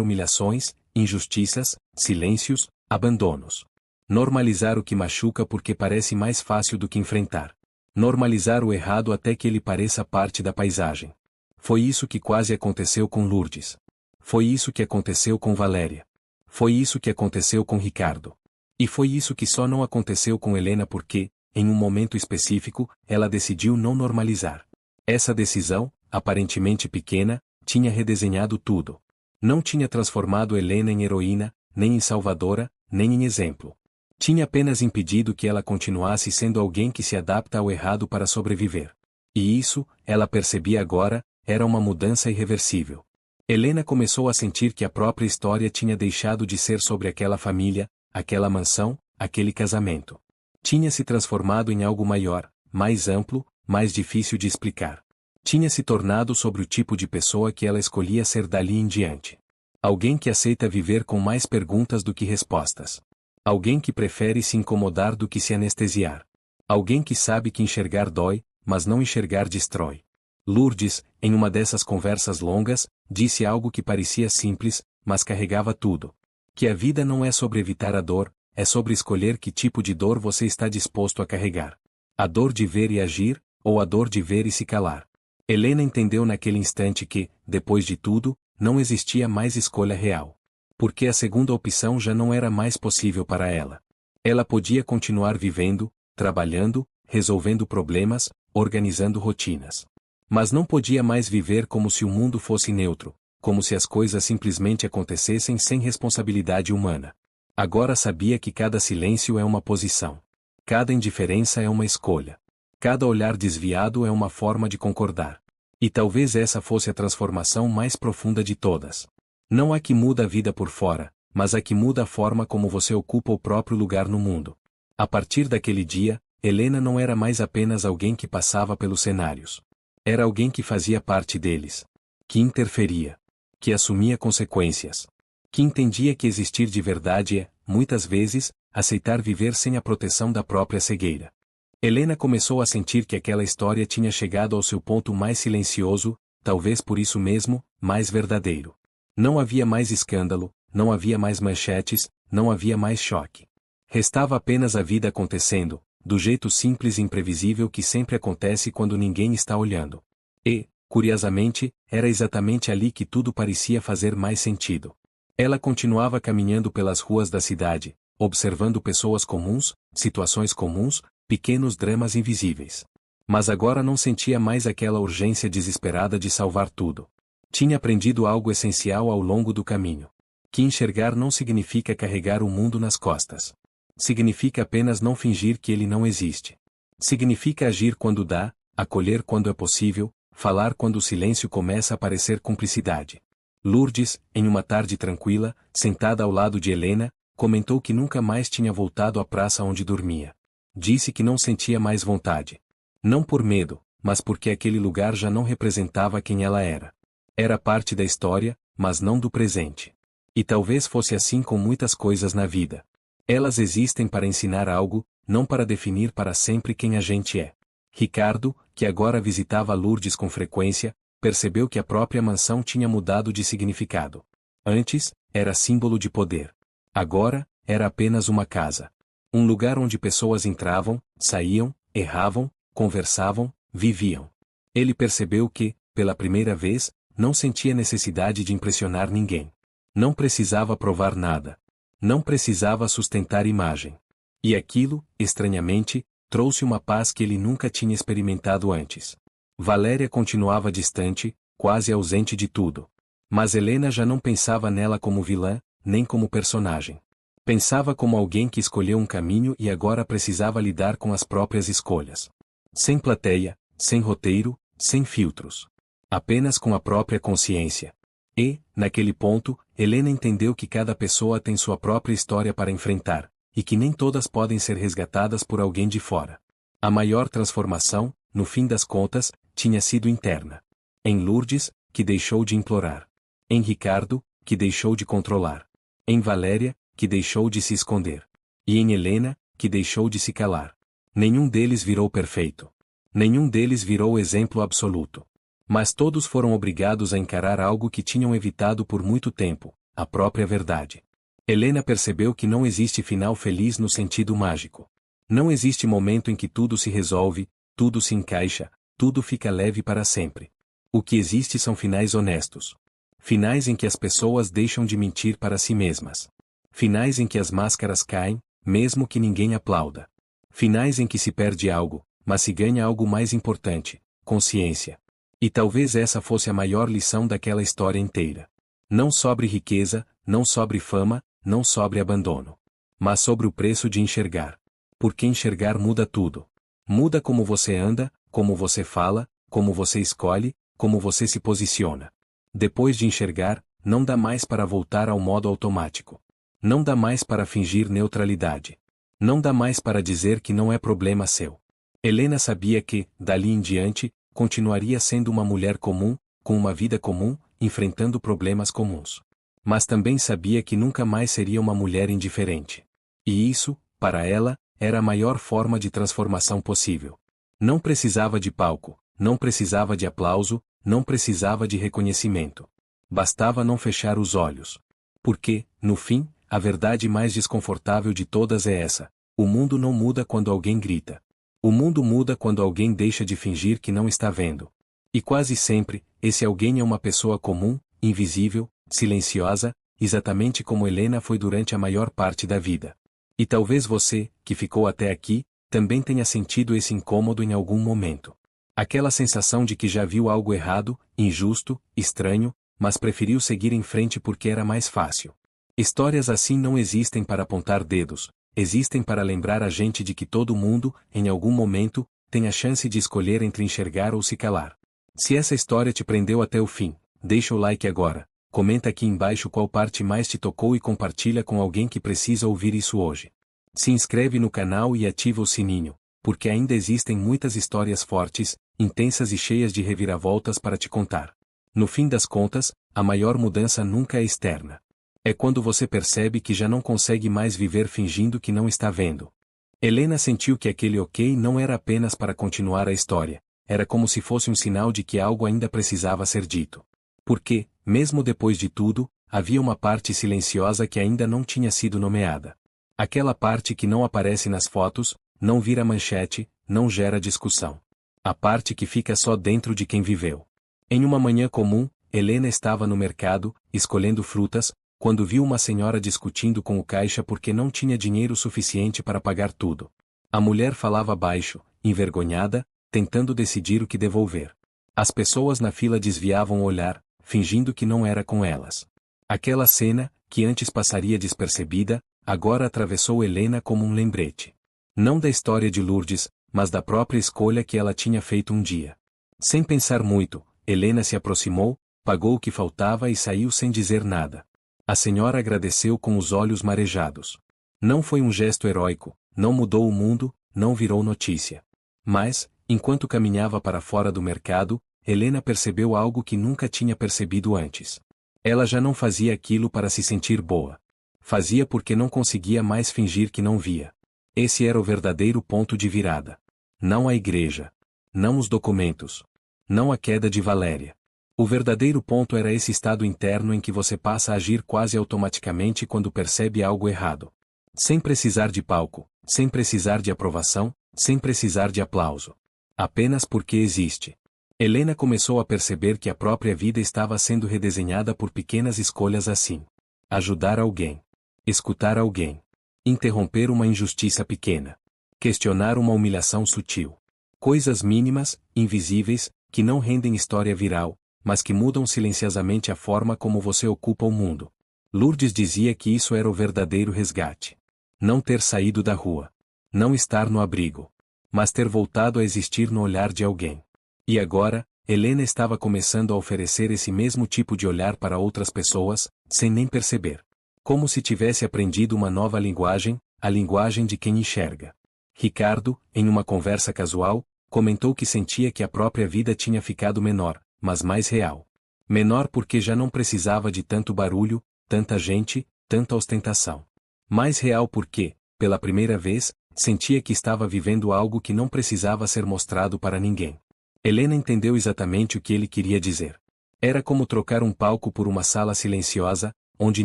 humilhações, injustiças, silêncios, abandonos. Normalizar o que machuca porque parece mais fácil do que enfrentar. Normalizar o errado até que ele pareça parte da paisagem. Foi isso que quase aconteceu com Lourdes. Foi isso que aconteceu com Valéria. Foi isso que aconteceu com Ricardo. E foi isso que só não aconteceu com Helena porque, em um momento específico, ela decidiu não normalizar. Essa decisão, aparentemente pequena, tinha redesenhado tudo. Não tinha transformado Helena em heroína, nem em salvadora, nem em exemplo. Tinha apenas impedido que ela continuasse sendo alguém que se adapta ao errado para sobreviver. E isso, ela percebia agora, era uma mudança irreversível. Helena começou a sentir que a própria história tinha deixado de ser sobre aquela família, aquela mansão, aquele casamento. Tinha se transformado em algo maior, mais amplo, mais difícil de explicar. Tinha se tornado sobre o tipo de pessoa que ela escolhia ser dali em diante. Alguém que aceita viver com mais perguntas do que respostas. Alguém que prefere se incomodar do que se anestesiar. Alguém que sabe que enxergar dói, mas não enxergar destrói. Lourdes, em uma dessas conversas longas, disse algo que parecia simples, mas carregava tudo. Que a vida não é sobre evitar a dor, é sobre escolher que tipo de dor você está disposto a carregar. A dor de ver e agir, ou a dor de ver e se calar. Helena entendeu naquele instante que, depois de tudo, não existia mais escolha real. Porque a segunda opção já não era mais possível para ela. Ela podia continuar vivendo, trabalhando, resolvendo problemas, organizando rotinas. Mas não podia mais viver como se o mundo fosse neutro, como se as coisas simplesmente acontecessem sem responsabilidade humana. Agora sabia que cada silêncio é uma posição. Cada indiferença é uma escolha. Cada olhar desviado é uma forma de concordar. E talvez essa fosse a transformação mais profunda de todas. Não a que muda a vida por fora, mas a que muda a forma como você ocupa o próprio lugar no mundo. A partir daquele dia, Helena não era mais apenas alguém que passava pelos cenários. Era alguém que fazia parte deles. Que interferia. Que assumia consequências. Que entendia que existir de verdade é, muitas vezes, aceitar viver sem a proteção da própria cegueira. Helena começou a sentir que aquela história tinha chegado ao seu ponto mais silencioso, talvez por isso mesmo, mais verdadeiro. Não havia mais escândalo, não havia mais manchetes, não havia mais choque. Restava apenas a vida acontecendo, do jeito simples e imprevisível que sempre acontece quando ninguém está olhando. E, curiosamente, era exatamente ali que tudo parecia fazer mais sentido. Ela continuava caminhando pelas ruas da cidade, observando pessoas comuns, situações comuns, pequenos dramas invisíveis. Mas agora não sentia mais aquela urgência desesperada de salvar tudo. Tinha aprendido algo essencial ao longo do caminho. Que enxergar não significa carregar o mundo nas costas. Significa apenas não fingir que ele não existe. Significa agir quando dá, acolher quando é possível, falar quando o silêncio começa a parecer cumplicidade. Lourdes, em uma tarde tranquila, sentada ao lado de Helena, comentou que nunca mais tinha voltado à praça onde dormia. Disse que não sentia mais vontade. Não por medo, mas porque aquele lugar já não representava quem ela era. Era parte da história, mas não do presente. E talvez fosse assim com muitas coisas na vida. Elas existem para ensinar algo, não para definir para sempre quem a gente é. Ricardo, que agora visitava Lourdes com frequência, percebeu que a própria mansão tinha mudado de significado. Antes, era símbolo de poder. Agora, era apenas uma casa. Um lugar onde pessoas entravam, saíam, erravam, conversavam, viviam. Ele percebeu que, pela primeira vez, não sentia necessidade de impressionar ninguém. Não precisava provar nada. Não precisava sustentar imagem. E aquilo, estranhamente, trouxe uma paz que ele nunca tinha experimentado antes. Valéria continuava distante, quase ausente de tudo. Mas Helena já não pensava nela como vilã, nem como personagem. Pensava como alguém que escolheu um caminho e agora precisava lidar com as próprias escolhas. Sem plateia, sem roteiro, sem filtros. Apenas com a própria consciência. E, naquele ponto, Helena entendeu que cada pessoa tem sua própria história para enfrentar, e que nem todas podem ser resgatadas por alguém de fora. A maior transformação, no fim das contas, tinha sido interna. Em Lourdes, que deixou de implorar. Em Ricardo, que deixou de controlar. Em Valéria, que deixou de se esconder. E em Helena, que deixou de se calar. Nenhum deles virou perfeito. Nenhum deles virou exemplo absoluto. Mas todos foram obrigados a encarar algo que tinham evitado por muito tempo, a própria verdade. Helena percebeu que não existe final feliz no sentido mágico. Não existe momento em que tudo se resolve, tudo se encaixa, tudo fica leve para sempre. O que existe são finais honestos. Finais em que as pessoas deixam de mentir para si mesmas. Finais em que as máscaras caem, mesmo que ninguém aplauda. Finais em que se perde algo, mas se ganha algo mais importante, consciência. E talvez essa fosse a maior lição daquela história inteira. Não sobre riqueza, não sobre fama, não sobre abandono. Mas sobre o preço de enxergar. Porque enxergar muda tudo. Muda como você anda, como você fala, como você escolhe, como você se posiciona. Depois de enxergar, não dá mais para voltar ao modo automático. Não dá mais para fingir neutralidade. Não dá mais para dizer que não é problema seu. Helena sabia que, dali em diante, continuaria sendo uma mulher comum, com uma vida comum, enfrentando problemas comuns. Mas também sabia que nunca mais seria uma mulher indiferente. E isso, para ela, era a maior forma de transformação possível. Não precisava de palco, não precisava de aplauso, não precisava de reconhecimento. Bastava não fechar os olhos. Porque, no fim, a verdade mais desconfortável de todas é essa: o mundo não muda quando alguém grita. O mundo muda quando alguém deixa de fingir que não está vendo. E quase sempre, esse alguém é uma pessoa comum, invisível, silenciosa, exatamente como Helena foi durante a maior parte da vida. E talvez você, que ficou até aqui, também tenha sentido esse incômodo em algum momento. Aquela sensação de que já viu algo errado, injusto, estranho, mas preferiu seguir em frente porque era mais fácil. Histórias assim não existem para apontar dedos. Existem para lembrar a gente de que todo mundo, em algum momento, tem a chance de escolher entre enxergar ou se calar. Se essa história te prendeu até o fim, deixa o like agora, comenta aqui embaixo qual parte mais te tocou e compartilha com alguém que precisa ouvir isso hoje. Se inscreve no canal e ativa o sininho, porque ainda existem muitas histórias fortes, intensas e cheias de reviravoltas para te contar. No fim das contas, a maior mudança nunca é externa. É quando você percebe que já não consegue mais viver fingindo que não está vendo. Helena sentiu que aquele ok não era apenas para continuar a história, era como se fosse um sinal de que algo ainda precisava ser dito. Porque, mesmo depois de tudo, havia uma parte silenciosa que ainda não tinha sido nomeada. Aquela parte que não aparece nas fotos, não vira manchete, não gera discussão. A parte que fica só dentro de quem viveu. Em uma manhã comum, Helena estava no mercado, escolhendo frutas, quando viu uma senhora discutindo com o caixa porque não tinha dinheiro suficiente para pagar tudo. A mulher falava baixo, envergonhada, tentando decidir o que devolver. As pessoas na fila desviavam o olhar, fingindo que não era com elas. Aquela cena, que antes passaria despercebida, agora atravessou Helena como um lembrete. Não da história de Lourdes, mas da própria escolha que ela tinha feito um dia. Sem pensar muito, Helena se aproximou, pagou o que faltava e saiu sem dizer nada. A senhora agradeceu com os olhos marejados. Não foi um gesto heróico, não mudou o mundo, não virou notícia. Mas, enquanto caminhava para fora do mercado, Helena percebeu algo que nunca tinha percebido antes. Ela já não fazia aquilo para se sentir boa. Fazia porque não conseguia mais fingir que não via. Esse era o verdadeiro ponto de virada. Não a igreja. Não os documentos. Não a queda de Valéria. O verdadeiro ponto era esse estado interno em que você passa a agir quase automaticamente quando percebe algo errado. Sem precisar de palco, sem precisar de aprovação, sem precisar de aplauso. Apenas porque existe. Helena começou a perceber que a própria vida estava sendo redesenhada por pequenas escolhas assim. Ajudar alguém. Escutar alguém. Interromper uma injustiça pequena. Questionar uma humilhação sutil. Coisas mínimas, invisíveis, que não rendem história viral, mas que mudam silenciosamente a forma como você ocupa o mundo. Lourdes dizia que isso era o verdadeiro resgate. Não ter saído da rua. Não estar no abrigo. Mas ter voltado a existir no olhar de alguém. E agora, Helena estava começando a oferecer esse mesmo tipo de olhar para outras pessoas, sem nem perceber. Como se tivesse aprendido uma nova linguagem, a linguagem de quem enxerga. Ricardo, em uma conversa casual, comentou que sentia que a própria vida tinha ficado menor, mas mais real. Menor porque já não precisava de tanto barulho, tanta gente, tanta ostentação. Mais real porque, pela primeira vez, sentia que estava vivendo algo que não precisava ser mostrado para ninguém. Helena entendeu exatamente o que ele queria dizer. Era como trocar um palco por uma sala silenciosa, onde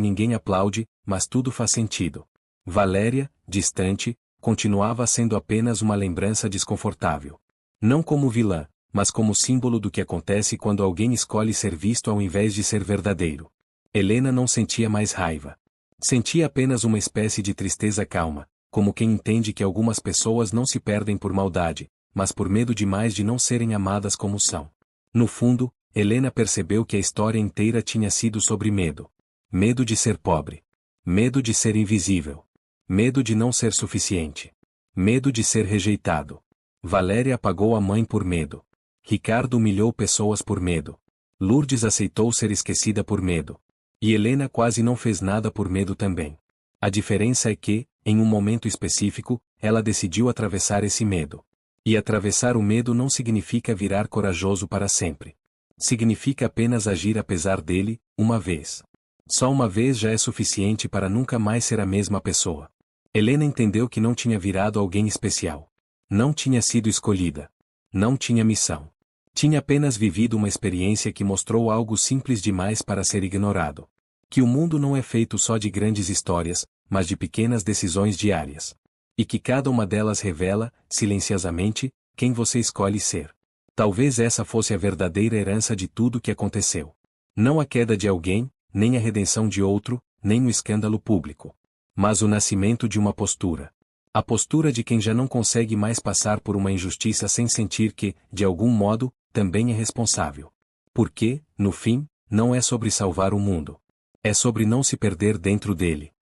ninguém aplaude, mas tudo faz sentido. Valéria, distante, continuava sendo apenas uma lembrança desconfortável. Não como vilã, mas como símbolo do que acontece quando alguém escolhe ser visto ao invés de ser verdadeiro. Helena não sentia mais raiva. Sentia apenas uma espécie de tristeza calma, como quem entende que algumas pessoas não se perdem por maldade, mas por medo demais de não serem amadas como são. No fundo, Helena percebeu que a história inteira tinha sido sobre medo. Medo de ser pobre. Medo de ser invisível. Medo de não ser suficiente. Medo de ser rejeitado. Valéria apagou a mãe por medo. Ricardo humilhou pessoas por medo. Lourdes aceitou ser esquecida por medo. E Helena quase não fez nada por medo também. A diferença é que, em um momento específico, ela decidiu atravessar esse medo. E atravessar o medo não significa virar corajoso para sempre. Significa apenas agir apesar dele, uma vez. Só uma vez já é suficiente para nunca mais ser a mesma pessoa. Helena entendeu que não tinha virado alguém especial. Não tinha sido escolhida. Não tinha missão. Tinha apenas vivido uma experiência que mostrou algo simples demais para ser ignorado. Que o mundo não é feito só de grandes histórias, mas de pequenas decisões diárias. E que cada uma delas revela, silenciosamente, quem você escolhe ser. Talvez essa fosse a verdadeira herança de tudo que aconteceu. Não a queda de alguém, nem a redenção de outro, nem o escândalo público. Mas o nascimento de uma postura. A postura de quem já não consegue mais passar por uma injustiça sem sentir que, de algum modo, também é responsável. Porque, no fim, não é sobre salvar o mundo. É sobre não se perder dentro dele.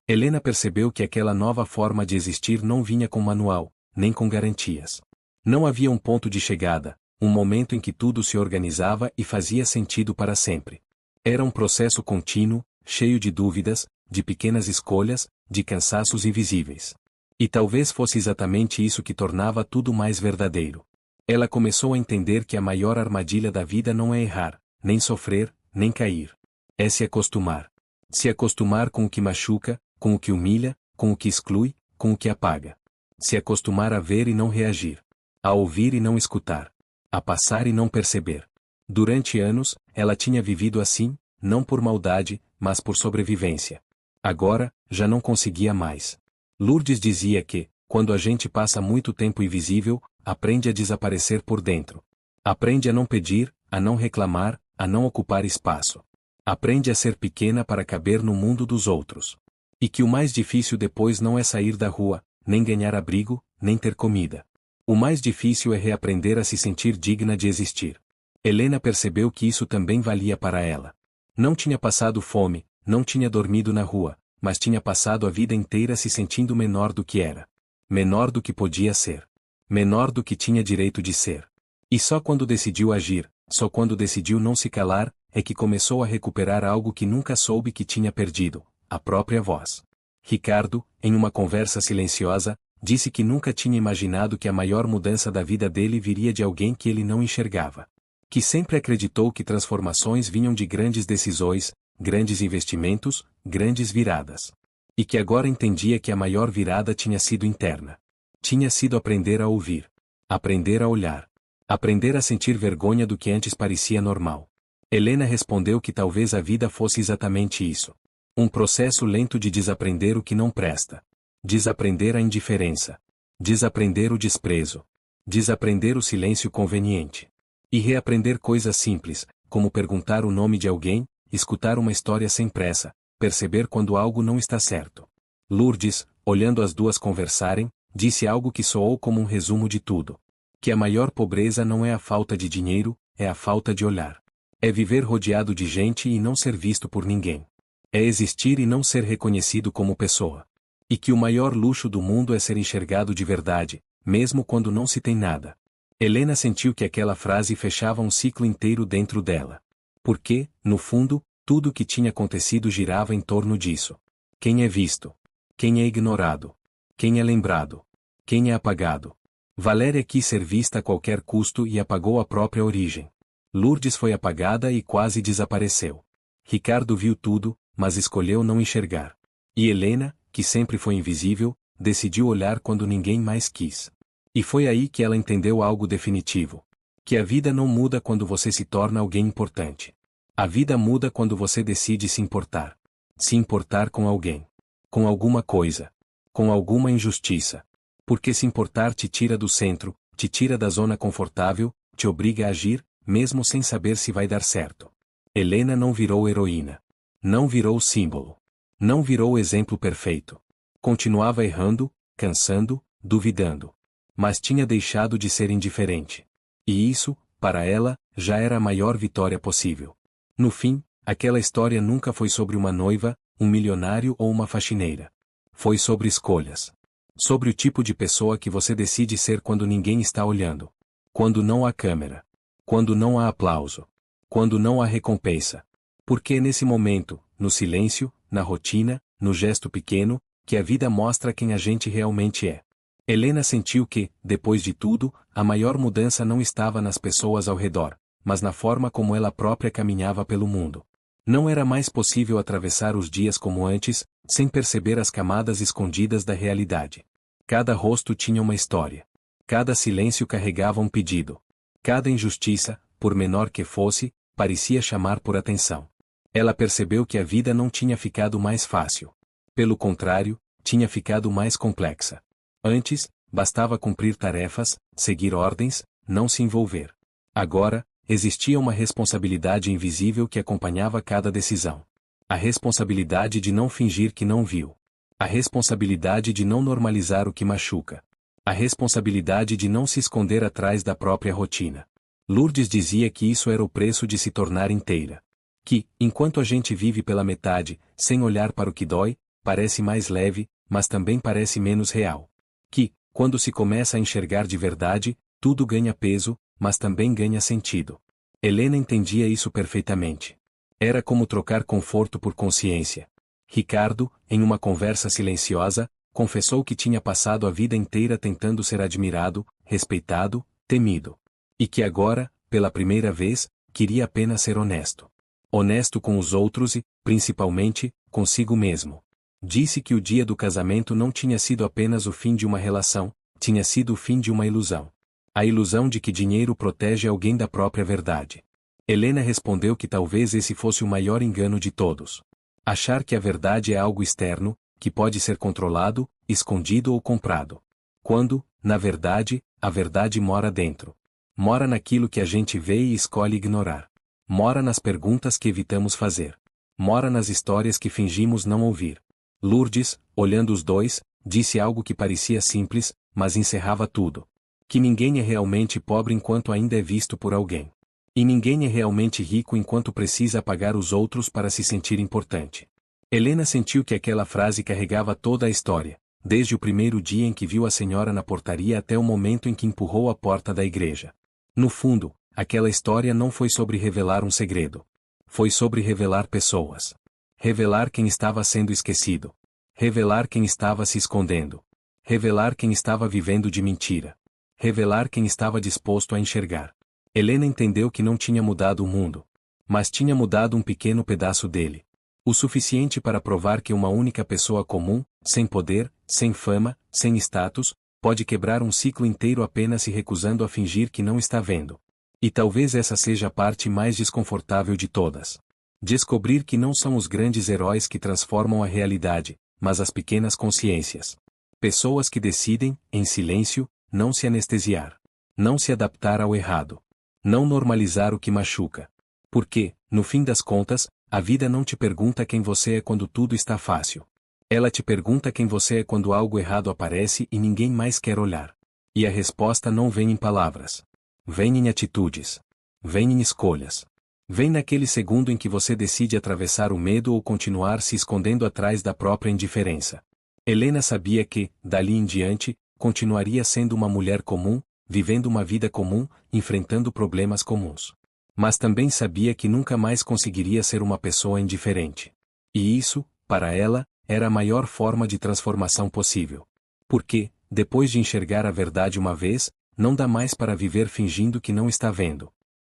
Helena percebeu que aquela nova forma de existir não vinha com manual, nem com garantias. Não havia um ponto de chegada, um momento em que tudo se organizava e fazia sentido para sempre. Era um processo contínuo, cheio de dúvidas, de pequenas escolhas, de cansaços invisíveis. E talvez fosse exatamente isso que tornava tudo mais verdadeiro. Ela começou a entender que a maior armadilha da vida não é errar, nem sofrer, nem cair. É se acostumar. Se acostumar com o que machuca, com o que humilha, com o que exclui, com o que apaga. Se acostumar a ver e não reagir. A ouvir e não escutar. A passar e não perceber. Durante anos, ela tinha vivido assim, não por maldade, mas por sobrevivência. Agora, já não conseguia mais. Lourdes dizia que, quando a gente passa muito tempo invisível, aprende a desaparecer por dentro. Aprende a não pedir, a não reclamar, a não ocupar espaço. Aprende a ser pequena para caber no mundo dos outros. E que o mais difícil depois não é sair da rua, nem ganhar abrigo, nem ter comida. O mais difícil é reaprender a se sentir digna de existir. Helena percebeu que isso também valia para ela. Não tinha passado fome, não tinha dormido na rua, mas tinha passado a vida inteira se sentindo menor do que era. Menor do que podia ser. Menor do que tinha direito de ser. E só quando decidiu agir, só quando decidiu não se calar, é que começou a recuperar algo que nunca soube que tinha perdido, a própria voz. Ricardo, em uma conversa silenciosa, disse que nunca tinha imaginado que a maior mudança da vida dele viria de alguém que ele não enxergava. Que sempre acreditou que transformações vinham de grandes decisões, grandes investimentos, grandes viradas. E que agora entendia que a maior virada tinha sido interna. Tinha sido aprender a ouvir. Aprender a olhar. Aprender a sentir vergonha do que antes parecia normal. Helena respondeu que talvez a vida fosse exatamente isso. Um processo lento de desaprender o que não presta. Desaprender a indiferença. Desaprender o desprezo. Desaprender o silêncio conveniente. E reaprender coisas simples, como perguntar o nome de alguém, escutar uma história sem pressa, perceber quando algo não está certo. Lourdes, olhando as duas conversarem, disse algo que soou como um resumo de tudo. Que a maior pobreza não é a falta de dinheiro, é a falta de olhar. É viver rodeado de gente e não ser visto por ninguém. É existir e não ser reconhecido como pessoa. E que o maior luxo do mundo é ser enxergado de verdade, mesmo quando não se tem nada. Helena sentiu que aquela frase fechava um ciclo inteiro dentro dela. Porque, no fundo, tudo o que tinha acontecido girava em torno disso. Quem é visto? Quem é ignorado? Quem é lembrado? Quem é apagado? Valéria quis ser vista a qualquer custo e apagou a própria origem. Lourdes foi apagada e quase desapareceu. Ricardo viu tudo, mas escolheu não enxergar. E Helena, que sempre foi invisível, decidiu olhar quando ninguém mais quis. E foi aí que ela entendeu algo definitivo. Que a vida não muda quando você se torna alguém importante. A vida muda quando você decide se importar. Se importar com alguém. Com alguma coisa. Com alguma injustiça. Porque se importar te tira do centro, te tira da zona confortável, te obriga a agir, mesmo sem saber se vai dar certo. Helena não virou heroína. Não virou símbolo. Não virou exemplo perfeito. Continuava errando, cansando, duvidando. Mas tinha deixado de ser indiferente. E isso, para ela, já era a maior vitória possível. No fim, aquela história nunca foi sobre uma noiva, um milionário ou uma faxineira. Foi sobre escolhas. Sobre o tipo de pessoa que você decide ser quando ninguém está olhando. Quando não há câmera. Quando não há aplauso. Quando não há recompensa. Porque é nesse momento, no silêncio, na rotina, no gesto pequeno, que a vida mostra quem a gente realmente é. Helena sentiu que, depois de tudo, a maior mudança não estava nas pessoas ao redor, mas na forma como ela própria caminhava pelo mundo. Não era mais possível atravessar os dias como antes, sem perceber as camadas escondidas da realidade. Cada rosto tinha uma história. Cada silêncio carregava um pedido. Cada injustiça, por menor que fosse, parecia chamar por atenção. Ela percebeu que a vida não tinha ficado mais fácil. Pelo contrário, tinha ficado mais complexa. Antes, bastava cumprir tarefas, seguir ordens, não se envolver. Agora, existia uma responsabilidade invisível que acompanhava cada decisão. A responsabilidade de não fingir que não viu. A responsabilidade de não normalizar o que machuca. A responsabilidade de não se esconder atrás da própria rotina. Lourdes dizia que isso era o preço de se tornar inteira. Que, enquanto a gente vive pela metade, sem olhar para o que dói, parece mais leve, mas também parece menos real. Que, quando se começa a enxergar de verdade, tudo ganha peso, mas também ganha sentido. Helena entendia isso perfeitamente. Era como trocar conforto por consciência. Ricardo, em uma conversa silenciosa, confessou que tinha passado a vida inteira tentando ser admirado, respeitado, temido. E que agora, pela primeira vez, queria apenas ser honesto. Honesto com os outros e, principalmente, consigo mesmo. Disse que o dia do casamento não tinha sido apenas o fim de uma relação, tinha sido o fim de uma ilusão. A ilusão de que dinheiro protege alguém da própria verdade. Helena respondeu que talvez esse fosse o maior engano de todos. Achar que a verdade é algo externo, que pode ser controlado, escondido ou comprado. Quando, na verdade, a verdade mora dentro. Mora naquilo que a gente vê e escolhe ignorar. Mora nas perguntas que evitamos fazer. Mora nas histórias que fingimos não ouvir. Lourdes, olhando os dois, disse algo que parecia simples, mas encerrava tudo. Que ninguém é realmente pobre enquanto ainda é visto por alguém. E ninguém é realmente rico enquanto precisa apagar os outros para se sentir importante. Helena sentiu que aquela frase carregava toda a história, desde o primeiro dia em que viu a senhora na portaria até o momento em que empurrou a porta da igreja. No fundo, aquela história não foi sobre revelar um segredo. Foi sobre revelar pessoas. Revelar quem estava sendo esquecido. Revelar quem estava se escondendo. Revelar quem estava vivendo de mentira. Revelar quem estava disposto a enxergar. Helena entendeu que não tinha mudado o mundo. Mas tinha mudado um pequeno pedaço dele. O suficiente para provar que uma única pessoa comum, sem poder, sem fama, sem status, pode quebrar um ciclo inteiro apenas se recusando a fingir que não está vendo. E talvez essa seja a parte mais desconfortável de todas. Descobrir que não são os grandes heróis que transformam a realidade, mas as pequenas consciências. Pessoas que decidem, em silêncio, não se anestesiar. Não se adaptar ao errado. Não normalizar o que machuca. Porque, no fim das contas, a vida não te pergunta quem você é quando tudo está fácil. Ela te pergunta quem você é quando algo errado aparece e ninguém mais quer olhar. E a resposta não vem em palavras. Vem em atitudes. Vem em escolhas. Vem naquele segundo em que você decide atravessar o medo ou continuar se escondendo atrás da própria indiferença. Helena sabia que, dali em diante, continuaria sendo uma mulher comum, vivendo uma vida comum, enfrentando problemas comuns. Mas também sabia que nunca mais conseguiria ser uma pessoa indiferente. E isso, para ela, era a maior forma de transformação possível. Porque, depois de enxergar a verdade uma vez, não dá mais para viver fingindo que não está vendo.